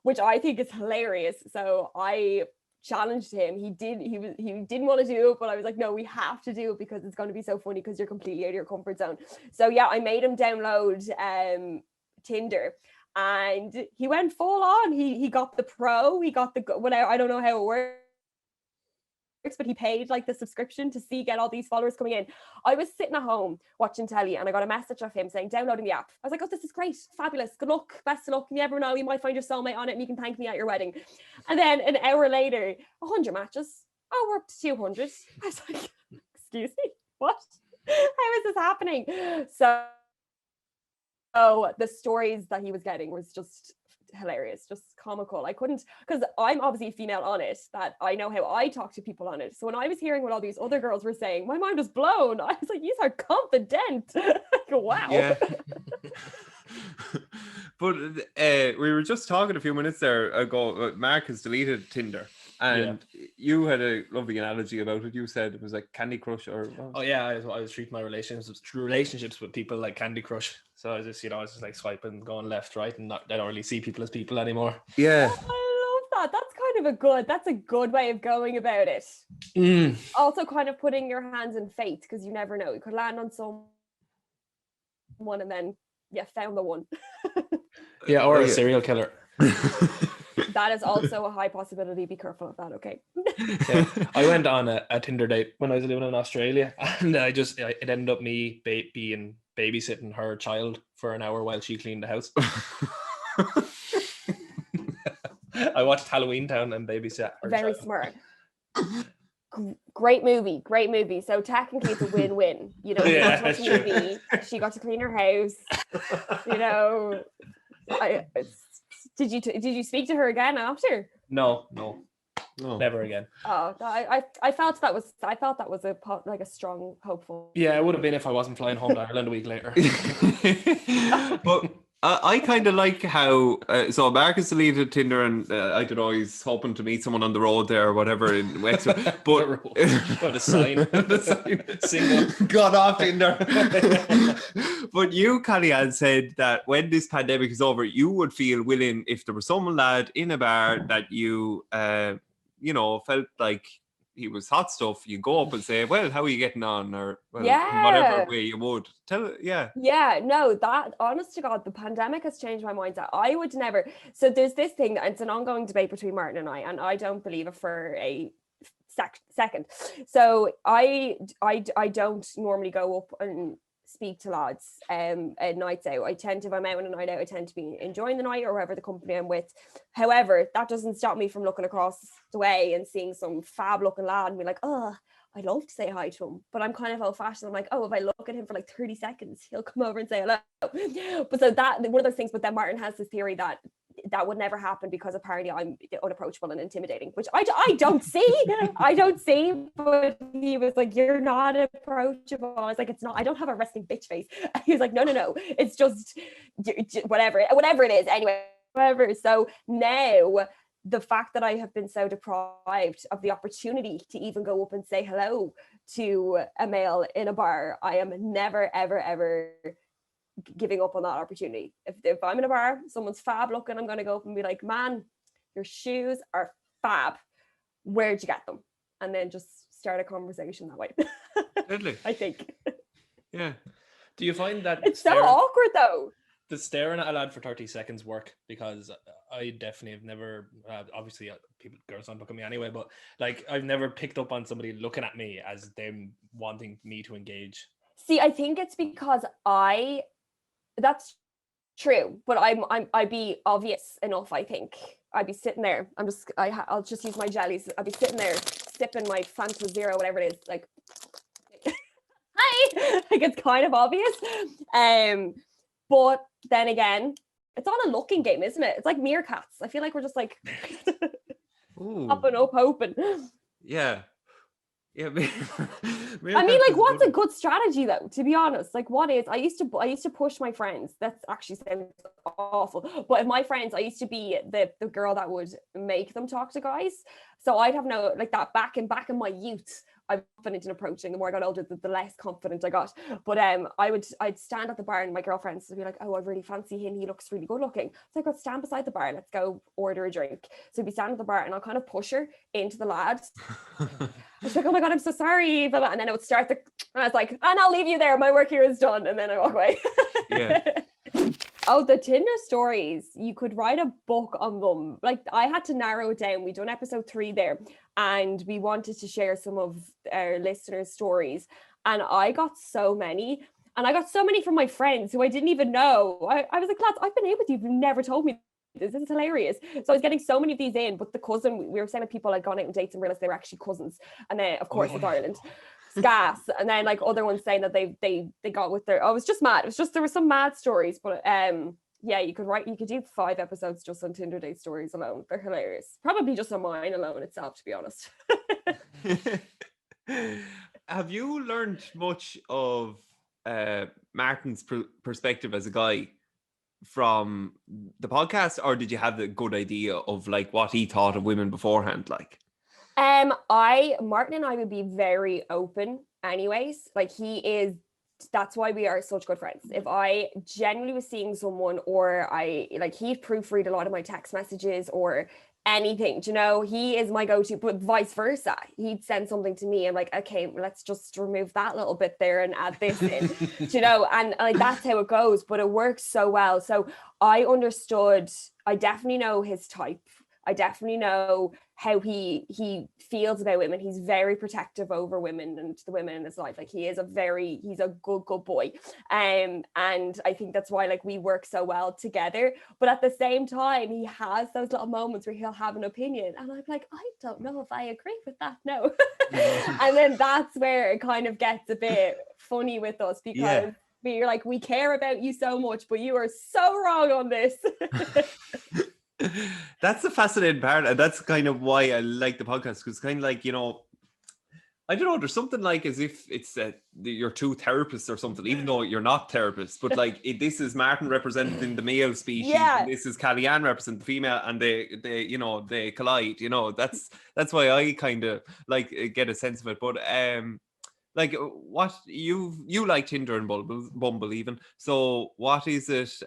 which I think is hilarious. So I challenged him. He didn't want to do it, but I was like, no, we have to do it because it's going to be so funny, because you're completely out of your comfort zone. So yeah, I made him download Tinder, and he went full on. He got the pro, he got the whatever. I don't know how it works, but he paid like the subscription to get all these followers coming in. I was sitting at home watching telly, and I got a message of him saying, downloading the app. I was like, oh, this is great, fabulous, good luck, best of luck, you never know, you might find your soulmate on it and you can thank me at your wedding. And then an hour later, 100 matches. Oh, we're up to 200. I was like, excuse me, what? How is this happening? So the stories that he was getting was just hilarious, just comical. I couldn't, because I'm obviously a female on it, that I know how I talk to people on it. So when I was hearing what all these other girls were saying, my mind was blown. I was like, these are confident. Wow. Yeah. But we were just talking a few minutes there ago, Mark has deleted Tinder, and you had a lovely analogy about it. You said it was like Candy Crush, or I was treating my relationships with people like Candy Crush. So I was just like swiping, going left, right, and I don't really see people as people anymore. Yeah. Oh, I love that. That's a good way of going about it. Also kind of putting your hands in fate, because you never know. You could land on someone and then found the one. Yeah, or a serial killer. That is also a high possibility. Be careful of that, okay? Yeah. I went on a Tinder date when I was living in Australia, and it ended up me being babysitting her child for an hour while she cleaned the house. I watched Halloween Town and babysat her Very child. smart. Great movie. So technically it's a win-win. You know, you got to watch the movie. She got to clean her house. You know, did you speak to her again after? No, never again. Oh, I felt that was a strong, hopeful. Yeah, it would have been if I wasn't flying home to Ireland a week later. But I kind of like how so Marcus deleted Tinder, and I don't know, he's hoping to meet someone on the road there or whatever in Wexford. But the sign, single, got off Tinder. But you, CallyAnn, said that when this pandemic is over, you would feel willing if there was some lad in a bar that you felt like he was hot stuff, you go up and say, well, how are you getting on? Or whatever way you would. Yeah, no, that, honest to God, the pandemic has changed my mindset. I would never. So there's this thing, that it's an ongoing debate between Martin and I don't believe it for a second. So I don't normally go up and speak to lads at nights out. I tend to, if I'm out on a night out, I tend to be enjoying the night or whoever the company I'm with. However, that doesn't stop me from looking across the way and seeing some fab looking lad and be like, oh, I'd love to say hi to him. But I'm kind of old fashioned. I'm like, oh, if I look at him for like 30 seconds, he'll come over and say hello. But so that, one of those things, but then Martin has this theory that would never happen because apparently I'm unapproachable and intimidating, which I don't see. I don't see. But he was like, you're not approachable. I was like, it's not. I don't have a resting bitch face. He was like, no. It's just whatever it is. Anyway, whatever. So now the fact that I have been so deprived of the opportunity to even go up and say hello to a male in a bar, I am never, ever giving up on that opportunity. If I'm in a bar, someone's fab looking, I'm going to go up and be like, man, your shoes are fab. Where'd you get them? And then just start a conversation that way. Deadly. I think. Yeah. Do you find that it's so awkward though? The staring at a lad for 30 seconds work? Because I definitely have never, obviously girls don't look at me anyway, but like I've never picked up on somebody looking at me as them wanting me to engage. See, I think it's because that's true, but I'd be obvious enough. I think I'd be sitting there. I'll just use my jellies. I'd be sitting there sipping my Fanta Zero, whatever it is, like, hi, like it's kind of obvious. But then again, it's all a looking game, isn't it? It's like meerkats. I feel like we're just like popping up, hoping. Yeah. Yeah, I mean, like, what's a good strategy though? To be honest, like, what is? I used to push my friends. That's actually sounds awful, but my friends, I used to be the girl that would make them talk to guys. So I'd have no like that back in my youth. I'm confident in approaching. The more I got older, the less confident I got. But I'd stand at the bar and my girlfriends would be like, oh, I really fancy him. He looks really good looking. So I go stand beside the bar. Let's go order a drink. So I'd be standing at the bar and I'll kind of push her into the lads. I was like, oh my God, I'm so sorry. And then it would start and I was like, and I'll leave you there. My work here is done. And then I walk away. Yeah. Oh, the Tinder stories, you could write a book on them. Like I had to narrow it down. We've done episode 3 there and we wanted to share some of our listeners' stories. And I got so many. And I got so many from my friends who I didn't even know. I was like, lads, I've been out with you. You've never told me this. This is hilarious. So I was getting so many of these in. But the cousin, we were saying that people had gone out on dates and realized they were actually cousins. And then, of course, it's Ireland. Gas, and then like other ones saying that they got with their, it was just mad. It was just, there were some mad stories, but yeah, you could do 5 episodes just on Tinder date stories alone. They're hilarious. Probably just on mine alone itself, to be honest. Have you learned much of Martin's perspective as a guy from the podcast, or did you have the good idea of like what he thought of women beforehand? Like Martin and I would be very open anyways. Like that's why we are such good friends. If I genuinely was seeing someone or he'd proofread a lot of my text messages or anything, you know, he is my go-to, but vice versa. He'd send something to me. I'm like, okay, let's just remove that little bit there and add this in, you know, and like that's how it goes, but it works so well. So I understood I definitely know his type. I definitely know how he feels about women. He's very protective over women and the women in his life. Like he's a good boy. And I think that's why like we work so well together. But at the same time, he has those little moments where he'll have an opinion. And I'm like, I don't know if I agree with that. No. And then that's where it kind of gets a bit funny with us, because we're like, we care about you so much, but you are so wrong on this. That's the fascinating part, and that's kind of why I like the podcast, because kind of like, you know, I don't know, there's something like as if it's you're two therapists or something, even though you're not therapists, but like this is Martin representing the male species, and this is CallyAnn representing the female, and they you know, they collide, you know. That's why I kind of like get a sense of it. But like what you like Tinder and Bumble even, so what is it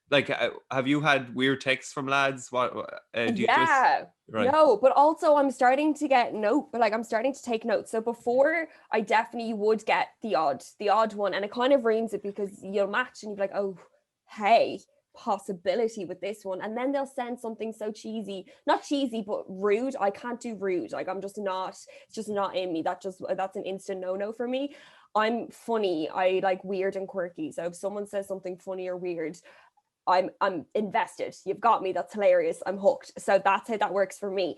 like, have you had weird texts from lads? What do you just... Right. No, but also I'm starting to get I'm starting to take notes. So before, I definitely would get the odd one, and it kind of ruins it, because you'll match and you're like, oh, hey, possibility with this one, and then they'll send something so not cheesy, but rude. I can't do rude. Like I'm just not, it's just not in me. That's an instant no for me. I'm funny. I like weird and quirky. So if someone says something funny or weird, I'm invested. You've got me. That's hilarious. I'm hooked. So that's how that works for me.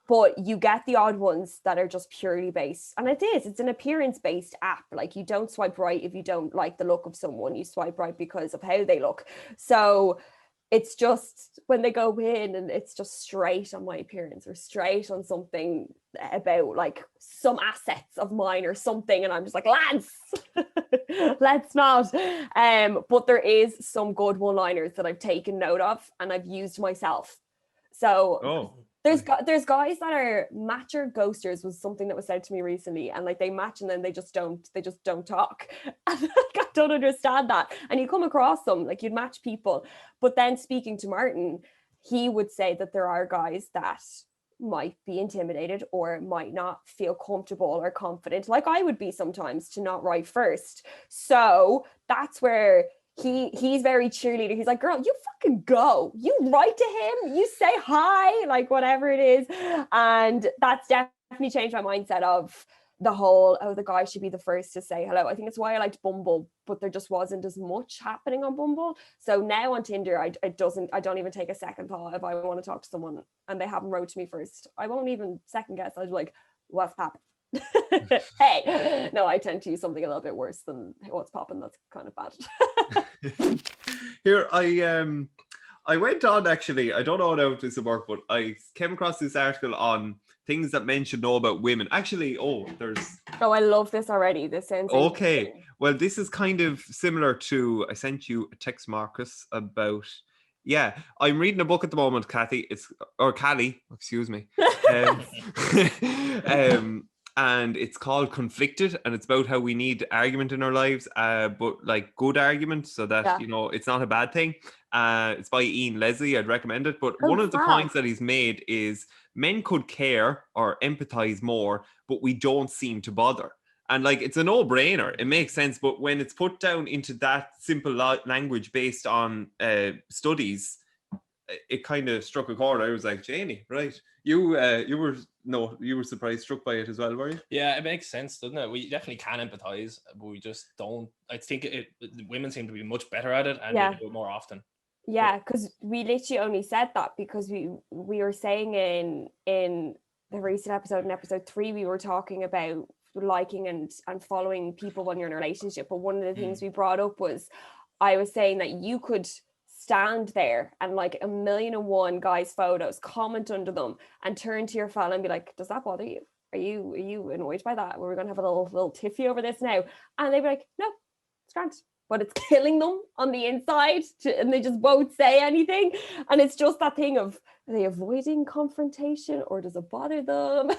But you get the odd ones that are just purely based. And it's an appearance-based app. Like you don't swipe right if you don't like the look of someone. You swipe right because of how they look. So it's just when they go in and it's just straight on my appearance or straight on something about like some assets of mine or something. And I'm just like, lads, let's not. But there is some good one-liners that I've taken note of and I've used myself. So there's guys that are matcher ghosters, was something that was said to me recently, and like they match and then they just don't talk. And like, I don't understand that. And you come across them, like you'd match people, but then speaking to Martin, he would say that there are guys that might be intimidated or might not feel comfortable or confident, like I would be sometimes, to not write first. So that's where he's very cheerleader. He's like, girl, you fucking go. You write to him. You say hi, like whatever it is. And that's definitely changed my mindset of the whole, the guy should be the first to say hello. I think it's why I liked Bumble, but there just wasn't as much happening on Bumble. So now on Tinder, I don't even take a second thought if I want to talk to someone and they haven't wrote to me first. I won't even second guess. I'll be like, what's happening? Hey, no, I tend to use something a little bit worse than what's popping. That's kind of bad. Here, I went on, actually, I don't know how this will work, but I came across this article on things that men should know about women. Actually, I love this already. This sounds okay. Well, this is kind of similar to, I sent you a text, Marcus, about... Yeah, I'm reading a book at the moment, Callie, excuse me. And it's called Conflicted, and it's about how we need argument in our lives, but like good argument, so that you know, it's not a bad thing. It's by Ian Leslie. I'd recommend it. But one of the points that he's made is men could care or empathize more, but we don't seem to bother. And like, it's a no-brainer. It makes sense. But when it's put down into that simple language based on studies, it kind of struck a chord. I was like, Janie, right? You were struck by it as well, were you? Yeah, it makes sense, doesn't it? We definitely can empathize, but we just don't. I think women seem to be much better at it, and they do it more often. Yeah, because we literally only said that because we were saying in the recent episode, in episode 3, we were talking about liking and following people when you're in a relationship. But one of the things we brought up was, I was saying that you could stand there and like 1,000,001 guys' photos, comment under them, and turn to your fella and be like, does that bother you? Are you annoyed by that? We're gonna have a little tiffy over this now. And they'd be like, no, it's grand. But it's killing them on the inside, and they just won't say anything. And it's just that thing of, are they avoiding confrontation or does it bother them?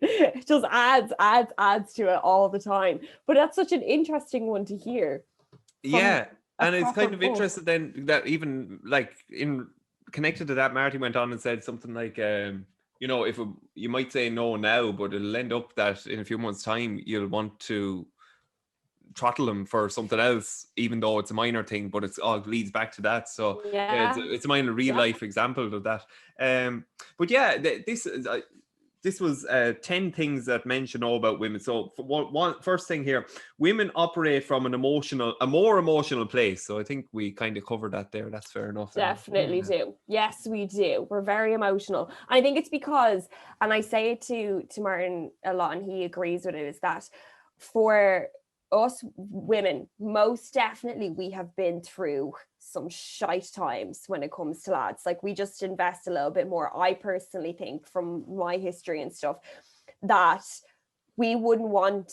It just adds to it all the time. But that's such an interesting one to hear. Yeah. And it's kind of interesting then that even like in connected to that, Marty went on and said something like, you know, you might say no now, but it'll end up that in a few months' time, you'll want to throttle them for something else, even though it's a minor thing, but it's all leads back to that. So yeah, it's a minor real life example of that. But yeah, this was 10 things that men should know about women. So first thing here, women operate from a more emotional place. So I think we kind of covered that there. That's fair enough. Definitely do. Yes, we do. We're very emotional. And I think it's because, and I say it to Martin a lot, and he agrees with it, is that for us women, most definitely we have been through some shite times when it comes to lads. Like, we just invest a little bit more. I personally think, from my history and stuff, that we wouldn't want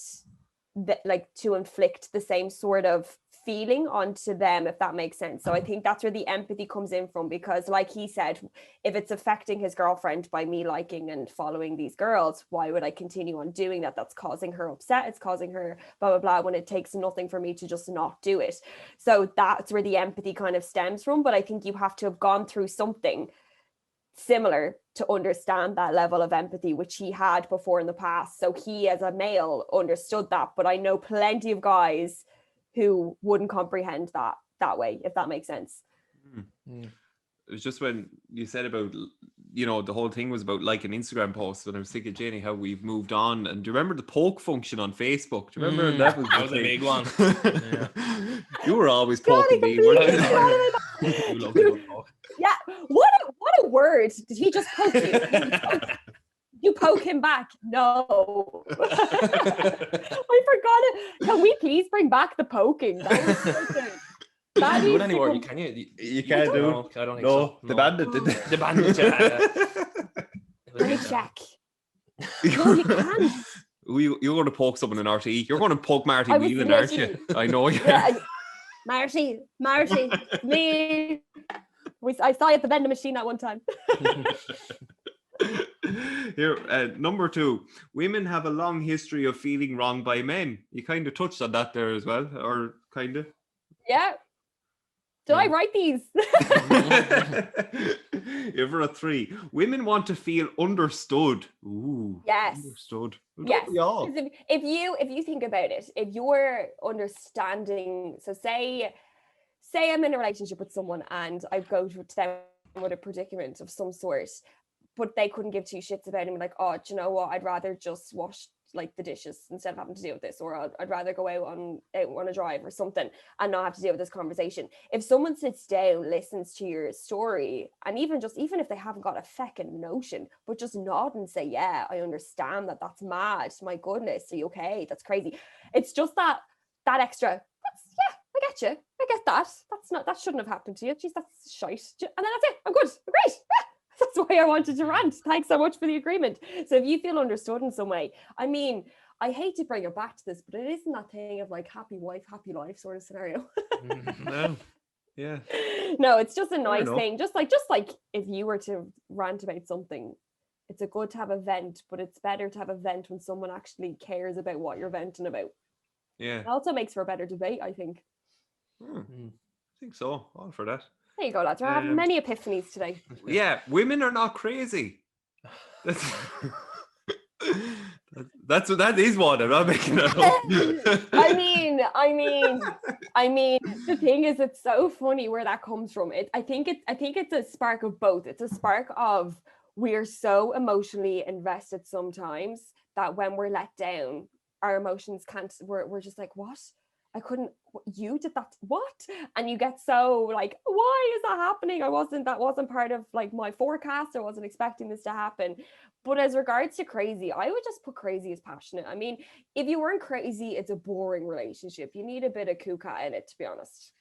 to inflict the same sort of feeling onto them, if that makes sense. So I think that's where the empathy comes in from, because like he said, if it's affecting his girlfriend by me liking and following these girls, why would I continue on doing that? That's causing her upset, it's causing her blah blah blah, when it takes nothing for me to just not do it. So that's where the empathy kind of stems from. But I think you have to have gone through something similar to understand that level of empathy, which he had before in the past. So he, as a male, understood that. But I know plenty of guys who wouldn't comprehend that way, if that makes sense. It was just when you said about, the whole thing was about liking Instagram posts, and I was thinking, Jenny, how we've moved on. And do you remember the poke function on Facebook? Do you remember that was a big one? You were always poking me. Yeah, what a word. Did he just poke you? You poke him back? No. I forgot it. Can we please bring back the poking? That was so good. That do it anymore. You can't do it. I don't think so. The bandit did it. The bandit, Let me check. No, you can't. You're going to poke someone in RTE. You're going to poke Marty Whelan, aren't you? I know you. Yeah, Marty, me. I saw you at the vending machine that one time. Here, number 2, women have a long history of feeling wronged by men. You kind of touched on that there as well, or kind of. Yeah. Did I write these? Ever a 3. Women want to feel understood. Ooh. Yes. Understood. Yes. If you think about it, if you're understanding, so say I'm in a relationship with someone and I go to them with a predicament of some sort, but they couldn't give 2 shits about him, like, oh, do you know what? I'd rather just wash like the dishes instead of having to deal with this, or I'd rather go out on a drive or something and not have to deal with this conversation. If someone sits down, listens to your story, and even if they haven't got a feckin' notion, but just nod and say, yeah, I understand that, that's mad, my goodness, are you okay? That's crazy. It's just that extra, I get you, I get that. That shouldn't have happened to you. Jeez, that's shite. And then that's it. I'm good. I'm great. That's why I wanted to rant. Thanks so much for the agreement. So if you feel understood in some way, I mean, I hate to bring it back to this, but it isn't that thing of like happy wife, happy life sort of scenario. No. Yeah. No, it's just a nice thing. Just like if you were to rant about something, it's a good to have a vent, but it's better to have a vent when someone actually cares about what you're venting about. Yeah. It also makes for a better debate, I think. I think so. All for that. There you go, lads. We're having many epiphanies today. Yeah, women are not crazy. That is one. I'm not making it up. I mean, the thing is, it's so funny where that comes from. I think it's a spark of both. It's a spark of, we're so emotionally invested sometimes that when we're let down, our emotions can't. We're just like, what? You did that, what? And you get so like, why is that happening? That wasn't part of like my forecast. I wasn't expecting this to happen. But as regards to crazy, I would just put crazy as passionate. I mean, if you weren't crazy, it's a boring relationship. You need a bit of kuka in it, to be honest.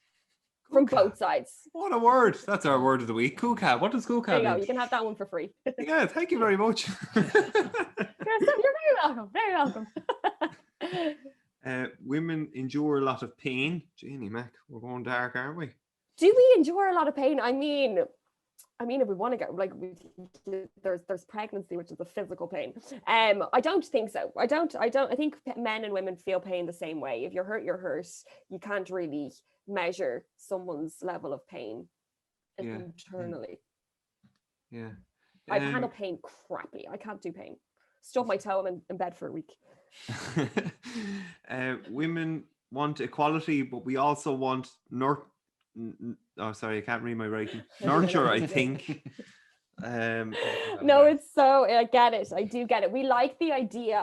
From both sides. What a word. That's our word of the week. Kuka. What does kuka mean? There you go. You can have that one for free. Yeah, thank you very much. You're very welcome. Very welcome. Women endure a lot of pain. Janie Mac, we're going dark, aren't we? Do we endure a lot of pain? I mean, if we want to get like, there's pregnancy, which is a physical pain. I don't think so. I think men and women feel pain the same way. If you're hurt, you're hurt. You can't really measure someone's level of pain internally. Yeah. I handle pain crappy. I can't do pain. Stub my toe, I'm in bed for a week. Women want equality, but we also want oh, sorry, I can't read my writing. Nurture, I think. No, it's so, I get it. I do get it. We like the idea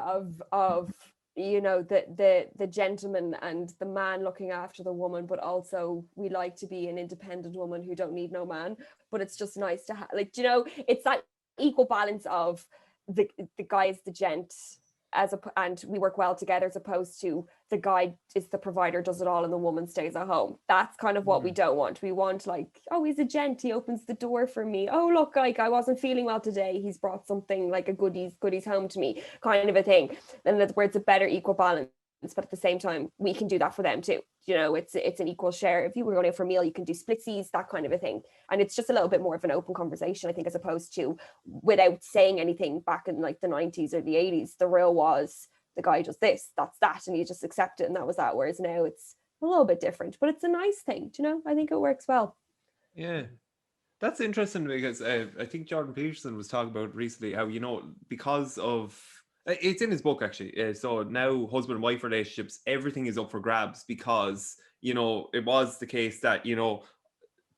of you know, the gentleman and the man looking after the woman, but also we like to be an independent woman who don't need no man. But it's just nice to have, like, you know, it's that equal balance of the guy is the gent and we work well together, as opposed to the guy is the provider, does it all, and the woman stays at home. That's kind of what we don't want. We want, like, oh, he's a gent, he opens the door for me. Oh, look, like, I wasn't feeling well today, he's brought something like a goodies home to me, kind of a thing. And that's where it's a better equal balance. But at the same time, we can do that for them too. You know, it's an equal share. If you were going out for a meal, you can do splitsies, that kind of a thing. And it's just a little bit more of an open conversation, I think, as opposed to without saying anything back in like the 90s or the 80s. The real was the guy does this, that's that, and you just accept it, and that was that. Whereas now it's a little bit different, but it's a nice thing. Do you know? I think it works well. Yeah. That's interesting, because I think Jordan Peterson was talking about recently how, you know, because of, it's in his book actually, so now husband and wife relationships, everything is up for grabs, because, you know, it was the case that, you know,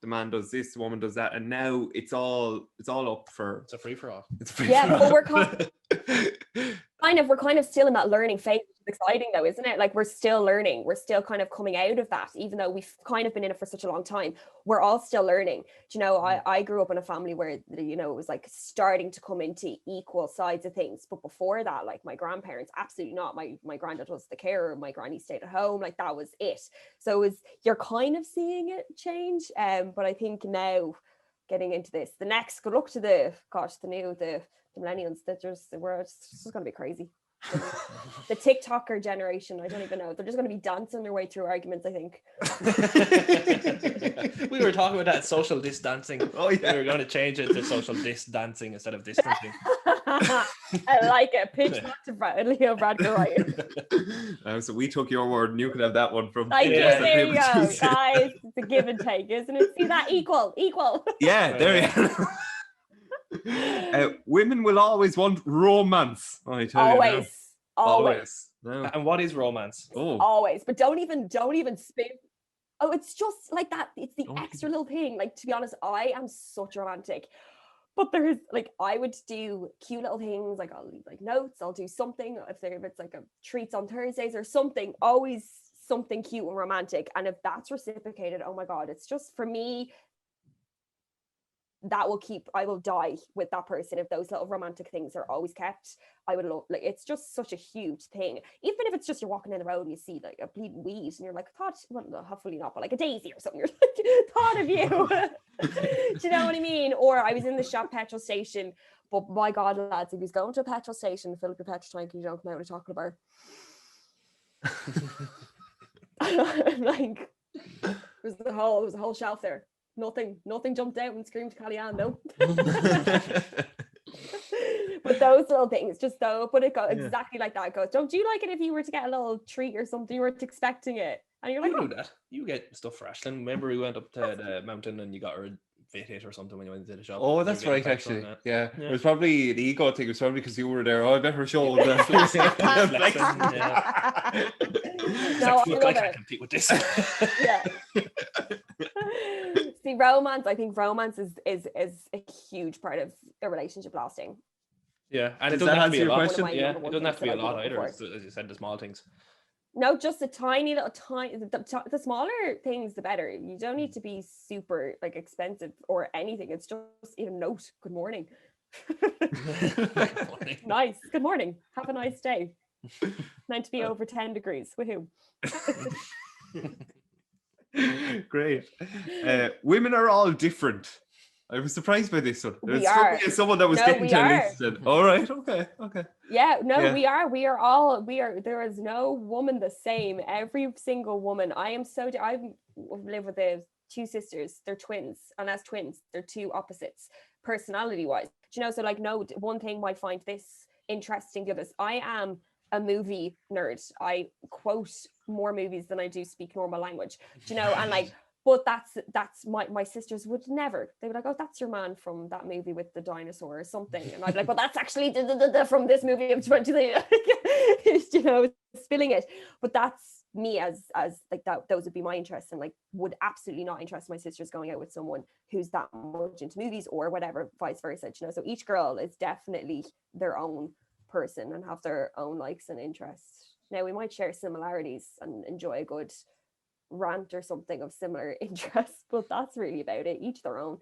the man does this, the woman does that, and now it's all up for, it's a free-for-all. It's free yeah, for but all. we're kind of still in that learning phase. It's exciting though, isn't it? Like, we're still learning, we're still kind of coming out of that, even though we've kind of been in it for such a long time. We're all still learning. Do you know, I grew up in a family where, you know, it was like starting to come into equal sides of things, but before that, like, my grandparents, absolutely not. My granddad was the carer, my granny stayed at home, like, that was it. So you're kind of seeing it change, but I think now getting into this, the next, good luck to the millennials, that it's just going to be crazy. The TikToker generation, I don't even know, they're just going to be dancing their way through arguments, I think. We were talking about that, social distancing. Oh yeah, we were going to change it to social distancing instead of distancing. I like it. Pitch back to Leo Bradker. So we took your word, and you can have that one from. There you go, guys. It's a give and take, isn't it? See that? Equal. Yeah, there you go. Women will always want romance. I tell you. Always. No. And what is romance? Oh, always. But don't even spin. Oh, it's just like that. It's the extra little thing. Like, to be honest, I am such a romantic. But there's, like, I would do cute little things, like I'll leave like notes, I'll do something if it's like a treats on Thursdays or something, always something cute and romantic. And if that's reciprocated, oh my God, it's just, for me, I will die with that person if those little romantic things are always kept. I would love, like, it's just such a huge thing. Even if it's just you're walking down the road and you see like a bleeding weed and you're like, hopefully not, but like a daisy or something, you're like, thought of you. Do you know what I mean? Or I was in the shop petrol station, but my God, lads, if he's going to a petrol station, fill up your petrol tank and you don't come out with a chocolate bar. Like, there was a whole shelf there. Nothing jumped out and screamed CallyAnn, no. But those little things, just though, but it goes exactly like that. It goes, don't you like it if you were to get a little treat or something, you weren't expecting it? And you're like, you do that. You get stuff for Ashlyn. Remember we went up to the mountain and you got her a fit hit or something when you went into the shop? Oh, that's right, actually. Yeah. It was probably the ego thing. It was probably because you were there. Oh, I better show them. No, I can't compete with this. Yeah. See, romance, I think romance is a huge part of a relationship lasting. Yeah, and it doesn't have to be a lot. Yeah, it doesn't have to be a lot either, as you said, the small things. No, just a tiny little, the smaller things, the better. You don't need to be super like expensive or anything. It's just even note, good morning. Good morning. Nice, good morning. Have a nice day. Meant to be over 10 degrees. Woohoo. Great. Women are all different. I was surprised by this one. We are. Someone that was getting to a list. All right. Okay. Yeah. No, yeah. We are. There is no woman the same. Every single woman. I've lived with the two sisters. They're twins, and as twins, they're two opposites, personality-wise. Do you know? So, like, no one thing might find this interesting. The others. I am a movie nerd. I quote more movies than I do speak normal language. Do you know? And like. But that's my sisters would never. They were like, oh, that's your man from that movie with the dinosaur or something. And I'd be like, well, that's actually from this movie of 20, you know, spilling it. But that's me as like that, those would be my interests, and like would absolutely not interest my sisters going out with someone who's that much into movies or whatever, vice versa, you know. So each girl is definitely their own person and have their own likes and interests. Now we might share similarities and enjoy a good rant or something of similar interests, but that's really about it. Each their own.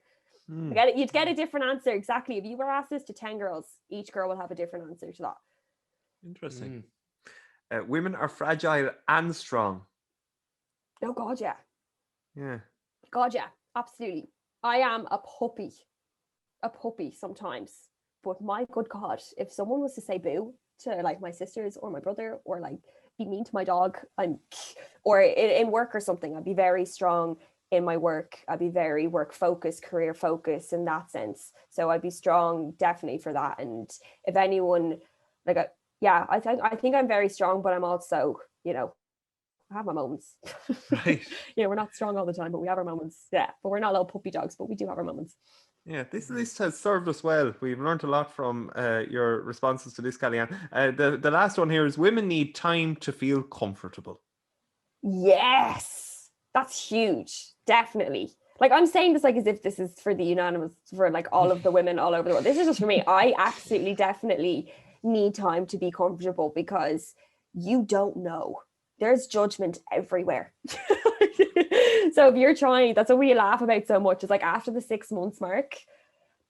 You'd get a different answer. Exactly. If you were asked this to 10 girls, each girl will have a different answer to that. Interesting. Women are fragile and strong. Oh God, yeah. Yeah. God, yeah, absolutely. I am a puppy sometimes, but my good God, if someone was to say boo to like my sisters or my brother, or like be mean to my dog, or in work or something, I'd be very strong in my work. I'd be very work focused, career focused in that sense. So I'd be strong definitely for that. And if anyone like, I think I'm very strong, but I'm also, you know, I have my moments. Right. Yeah, we're not strong all the time, but we have our moments. Yeah, but we're not little puppy dogs, but we do have our moments. Yeah, this has served us well. We've learned a lot from your responses to this, CallyAnn. The last one here is women need time to feel comfortable. Yes, that's huge. Definitely. Like, I'm saying this like as if this is for the unanimous, for like all of the women all over the world. This is just for me. I absolutely definitely need time to be comfortable, because you don't know. There's judgment everywhere. So if you're trying, that's what we laugh about so much. It's like after the 6 months mark,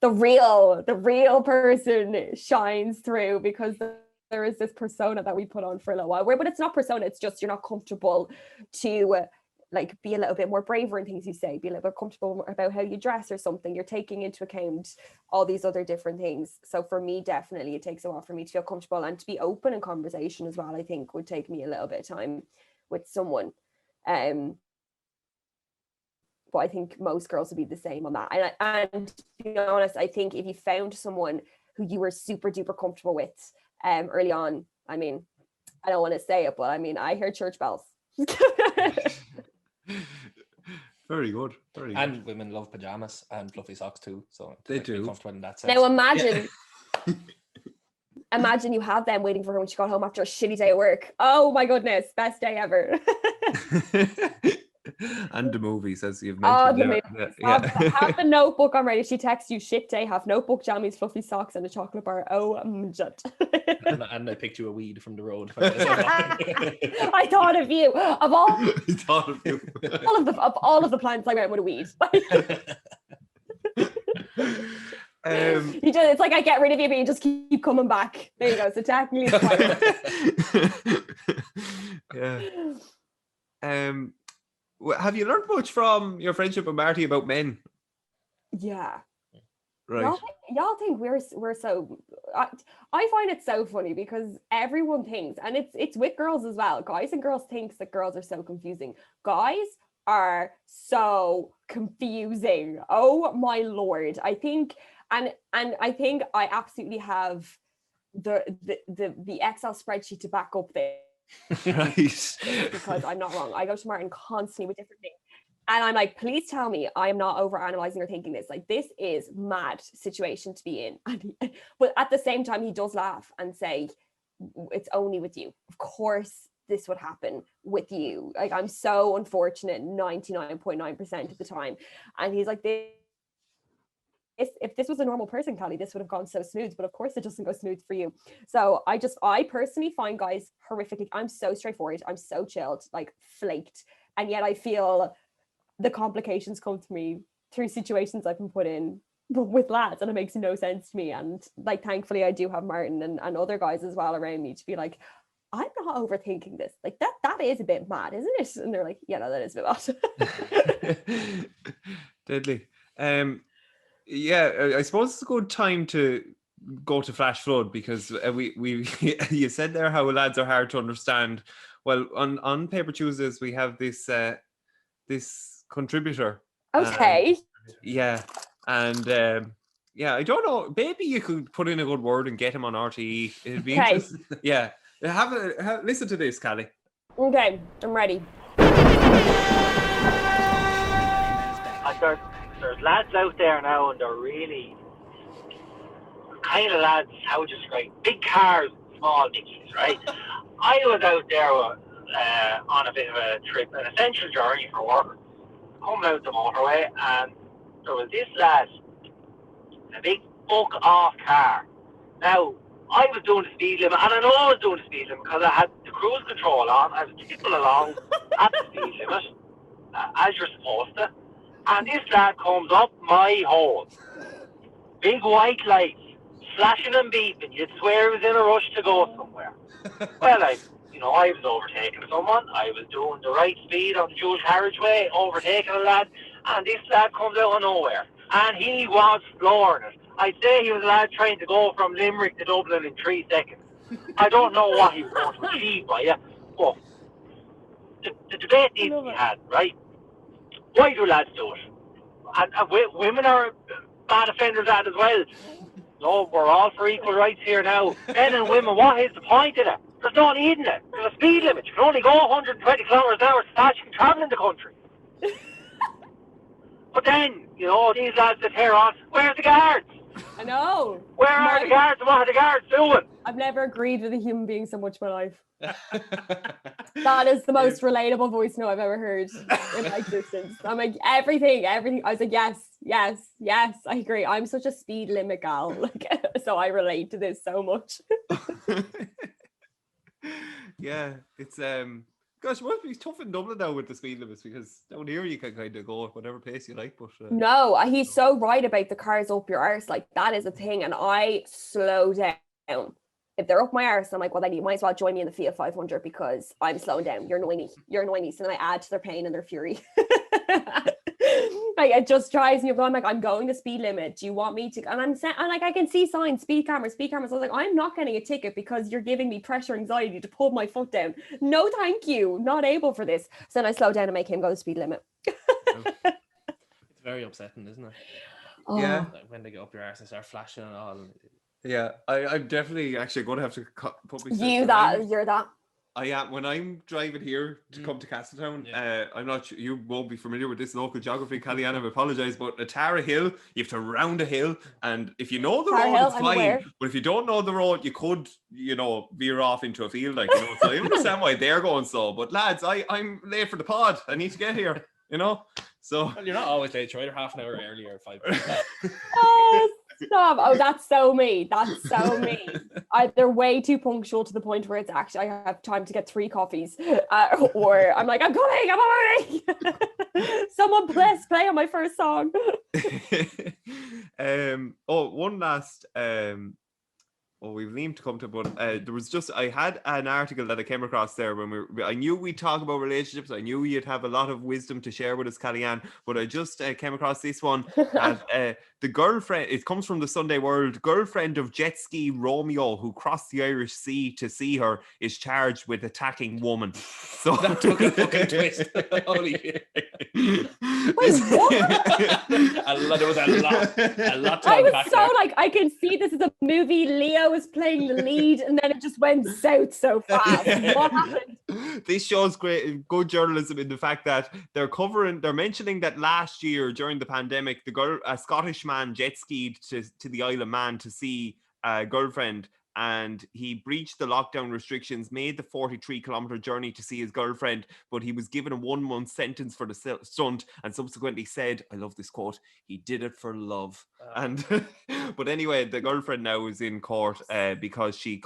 the real person shines through, because there is this persona that we put on for a little while, but it's not persona, it's just you're not comfortable to like be a little bit more braver in things you say, be a little bit comfortable about how you dress or something. You're taking into account all these other different things. So for me, definitely it takes a while for me to feel comfortable, and to be open in conversation as well, I think would take me a little bit of time with someone. But I think most girls would be the same on that. And to be honest, I think if you found someone who you were super duper comfortable with early on, I mean, I don't want to say it, but I mean, I hear church bells. Very good. And women love pajamas and fluffy socks too, so they do. Comfortable in that sense. Now imagine you have them waiting for her when she got home after a shitty day at work. Oh my goodness, best day ever. And the movies, as you've mentioned. Have the notebook on ready. She texts you, shit day, have notebook, jammies, fluffy socks, and a chocolate bar. Oh, and I picked you a weed from the road. I thought of you. Of all of the plants, I went with a weed. It's like I get rid of you, but you just keep coming back. There you go. So technically it's fine. Yeah. Have you learned much from your friendship with Marty about men? Yeah. Right. Y'all think we're so... I find it so funny, because everyone thinks, and it's with girls as well, guys and girls think that girls are so confusing. Guys are so confusing. Oh my Lord. I think, and I think I absolutely have the Excel spreadsheet to back up this. Right. Because I'm not wrong. I go to Martin constantly with different things, and I'm like, please tell me I am not over analyzing or thinking this. Like, this is mad situation to be in. But at the same time, he does laugh and say, it's only with you. Of course this would happen with you. Like, I'm so unfortunate 99.9% of the time. And he's like, if this was a normal person, Callie, this would have gone so smooth, but of course it doesn't go smooth for you. So I personally find guys horrifically, I'm so straightforward, I'm so chilled, like flaked, and yet I feel the complications come to me through situations I've been put in with lads, and it makes no sense to me. And like, thankfully I do have Martin and other guys as well around me to be like, I'm not overthinking this, like that is a bit mad, isn't it? And they're like, yeah, no, that is a bit mad. Deadly. Yeah, I suppose it's a good time to go to Flash Flood, because we you said there how lads are hard to understand. Well, on Paper Tuesdays we have this this contributor. Okay. And I don't know. Maybe you could put in a good word and get him on RTE. It'd be okay. Interesting. Yeah, listen to this, Callie. Okay, I'm ready. There's lads out there now, and they're really kind of lads, how would you describe, big cars, small dickies, right? I was out there on a bit of a trip, an essential journey for work, coming out the motorway, and there was this lad in a big buck-off car. Now, I was doing the speed limit, and I know I was doing the speed limit because I had the cruise control on. I was tipping along at the speed limit, as you're supposed to. And this lad comes up my hole. Big white lights, flashing and beeping. You'd swear he was in a rush to go somewhere. Well, I was overtaking someone. I was doing the right speed on the dual carriageway, overtaking a lad, and this lad comes out of nowhere. And he was flooring it. I'd say he was a lad trying to go from Limerick to Dublin in 3 seconds. I don't know what he was going to achieve by you, but the debate needs to be had, right? Why do lads do it? And women are bad offenders at as well. No, we're all for equal rights here now. Men and women, what is the point of it? There's no need in it. There's a speed limit. You can only go 120 kilometres an hour to start you can travel in the country. But then, these lads that tear on, where's the guards? I know. Where are the guards and what are the guards doing? I've never agreed with a human being so much in my life. That is the most relatable voice note I've ever heard in my existence. I'm like, everything. I was like, yes, I agree. I'm such a speed limit gal. So I relate to this so much. Yeah, it's gosh, it must be tough in Dublin now with the speed limits, because down here you can kind of go at whatever pace you like. But no, he's so right about the cars up your arse. Like, that is a thing, and I slow down. If they're up my arse, I'm like, well, then you might as well join me in the Fiat 500 because I'm slowing down. You're annoying me. So then I add to their pain and their fury. Like, it just drives me up. I'm like, I'm going the speed limit. Do you want me to? And I'm like, I can see signs, speed cameras. I was like, I'm not getting a ticket because you're giving me pressure, anxiety to pull my foot down. No, thank you. Not able for this. So then I slow down and make him go the speed limit. It's very upsetting, isn't it? Oh. Yeah. Like when they get up your arse and start flashing and all. Yeah, I'm definitely actually going to have to put myself. You're that. I am. When I'm driving here to come to Castletown, I'm not sure, you won't be familiar with this local geography, CallyAnn, I apologise, but a Tara Hill, you have to round a hill, and if you know the road, it's fine, but if you don't know the road, you could, veer off into a field, so I understand why they're going slow, but lads, I'm late for the pod, I need to get here, so. Well, you're not always late, you're either half an hour early or 5 minutes late. Stop. Oh, that's so me. They're way too punctual to the point where it's actually, I have time to get 3 coffees. Or I'm like, I'm coming. Someone play on my first song. One last we've Liam to come to, but there was just, I had an article that I came across there when I knew we'd talk about relationships. I knew you'd have a lot of wisdom to share with us, CallyAnn, but I just came across this one. And, the girlfriend, it comes from the Sunday World, girlfriend of jet ski Romeo, who crossed the Irish Sea to see her, is charged with attacking woman. So that took a fucking twist. Holy shit. Wait, what? There was a lot to I was unpack so there. like, I can see this is a movie. Leo was playing the lead, and then it just went south so fast. What happened? This shows good journalism in the fact that they're mentioning that last year during the pandemic, a Scottish man jet skied to the Isle of Man to see a girlfriend, and he breached the lockdown restrictions, made the 43-kilometer journey to see his girlfriend, but he was given a 1-month sentence for the stunt, and subsequently said, I love this quote, he did it for love. But anyway, the girlfriend now is in court because she's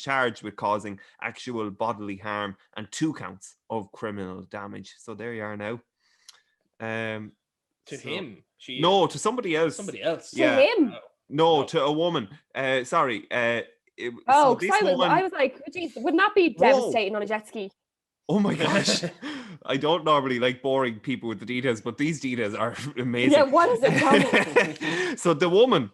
charged with causing actual bodily harm and 2 counts of criminal damage. So there you are now. To him? No, to somebody else. Somebody else? Yeah. To him? No, to a woman. Sorry. I was like, geez, wouldn't that be devastating on a jet ski? Oh my gosh. I don't normally like boring people with the details, but these details are amazing. Yeah, what is it? So the woman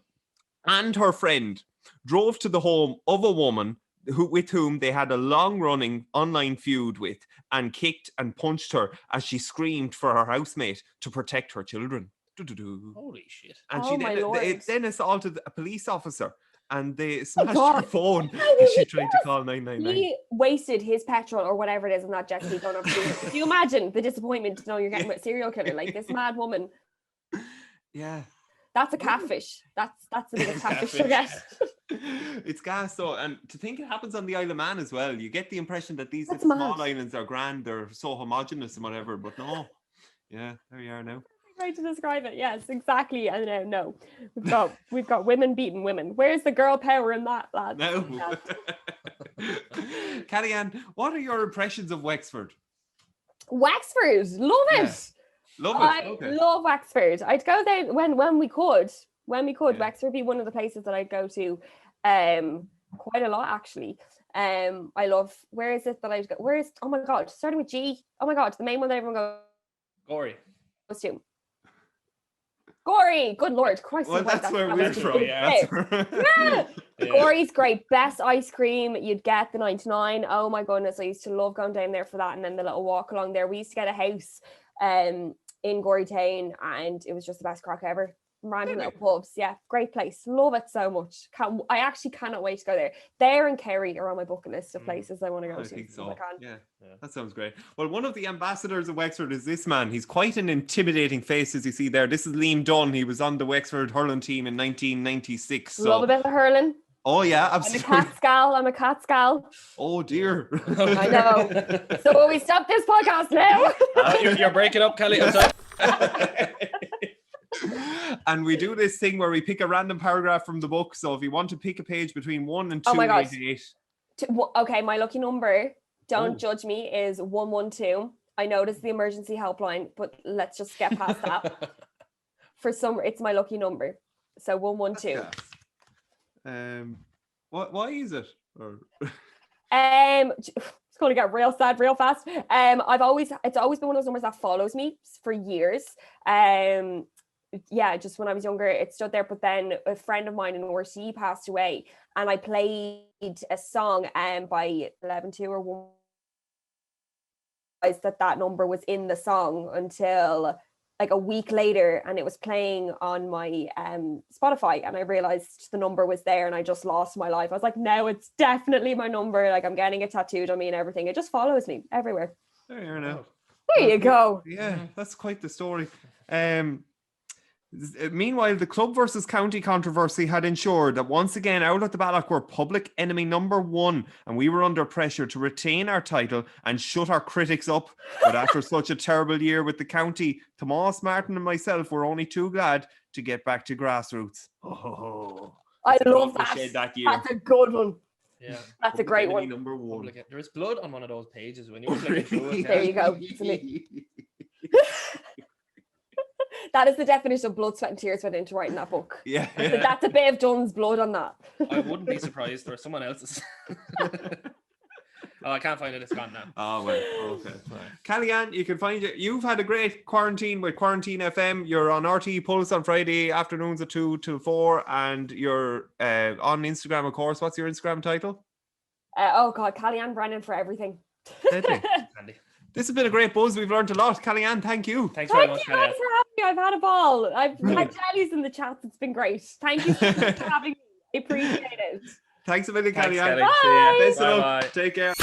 and her friend drove to the home of a woman with whom they had a long-running online feud with, and kicked and punched her as she screamed for her housemate to protect her children. Holy shit. And she then assaulted a police officer, and they smashed her phone as she tried to call 999. He wasted his petrol or whatever it is on that jet ski going up to you. Can you imagine the disappointment to know you're getting with a serial killer like this mad woman? Yeah. That's a catfish. That's the biggest catfish you'll get. It's gas though, and to think it happens on the Isle of Man as well. You get the impression that these That's little small mad. islands are grand, they're so homogenous and whatever, but no. Yeah, there you are now. Way to describe it. Yes, exactly. And no, we've got women beating women. Where's the girl power in that, lads? No. Yeah. CallyAnn, what are your impressions of Wexford? Wexford, love it. Yeah. Love it. I Okay. love Wexford. I'd go there when we could. Yeah. Wexford would be one of the places that I'd go to quite a lot actually. I love, where is it that I'd go? Oh my god, starting with G. Oh my god, the main one that everyone goes to. Gory, good lord, Christ. Well, that's where we're from. Yeah. Gory's great. Best ice cream you'd get, the 99. Oh my goodness, I used to love going down there for that, and then the little walk along there. We used to get a house in Gory Town, and it was just the best crack ever. Random little pubs. Yeah, great place. Love it so much. I actually cannot wait to go there. There and Kerry are on my bucket list of places I want to go to. I think so. I can. Yeah, that sounds great. Well, one of the ambassadors of Wexford is this man. He's quite an intimidating face, as you see there. This is Liam Dunn. He was on the Wexford hurling team in 1996. So. Love a bit of hurling. Oh yeah, absolutely. I'm a cat scal. Oh dear. I know. So will we stop this podcast now? You're breaking up, Kelly. I'm sorry. And we do this thing where we pick a random paragraph from the book. So if you want to pick a page between 1 and 288. Okay, my lucky number, don't judge me, is 112. I know this is the emergency helpline, but let's just get past that. It's my lucky number. So 112. Why is it? It's going to get real sad real fast. It's always been one of those numbers that follows me for years. Just when I was younger, it stood there, but then a friend of mine in RC passed away, and I played a song by 11-2 or 1. That number was in the song until like a week later, and it was playing on my Spotify, and I realized the number was there, and I just lost my life. I was like, no, it's definitely my number. Like, I'm getting it tattooed on me and everything. It just follows me everywhere. There you are now. There you go. Yeah, that's quite the story. Meanwhile, the club versus county controversy had ensured that once again Out at the Balloch were public enemy number 1, and we were under pressure to retain our title and shut our critics up. But after such a terrible year with the county, Tomas, Martin and myself were only too glad to get back to grassroots. I love that. That's a good one. Yeah, that's a great one. Number 1. There was blood on one of those pages when you were flicking through it. There you go. That is the definition of blood, sweat and tears went into writing that book. Yeah. That's a bit of Dunn's blood on that. I wouldn't be surprised, or someone else's. I can't find it. It's gone now. Oh, well, okay. CallyAnn, you can find it. You've had a great quarantine with Quarantine FM. You're on RT Pulse on Friday afternoons at 2 till 4, and you're on Instagram, of course. What's your Instagram title? CallyAnn Brennan for everything. This has been a great buzz. We've learned a lot. CallyAnn, thank you. Thanks very much, CallyAnn. Thanks for having me. I've had a ball. I've had jellies in the chats. It's been great. Thank you for having me. I appreciate it. Thanks a million, CallyAnn. Bye. Bye. Take care.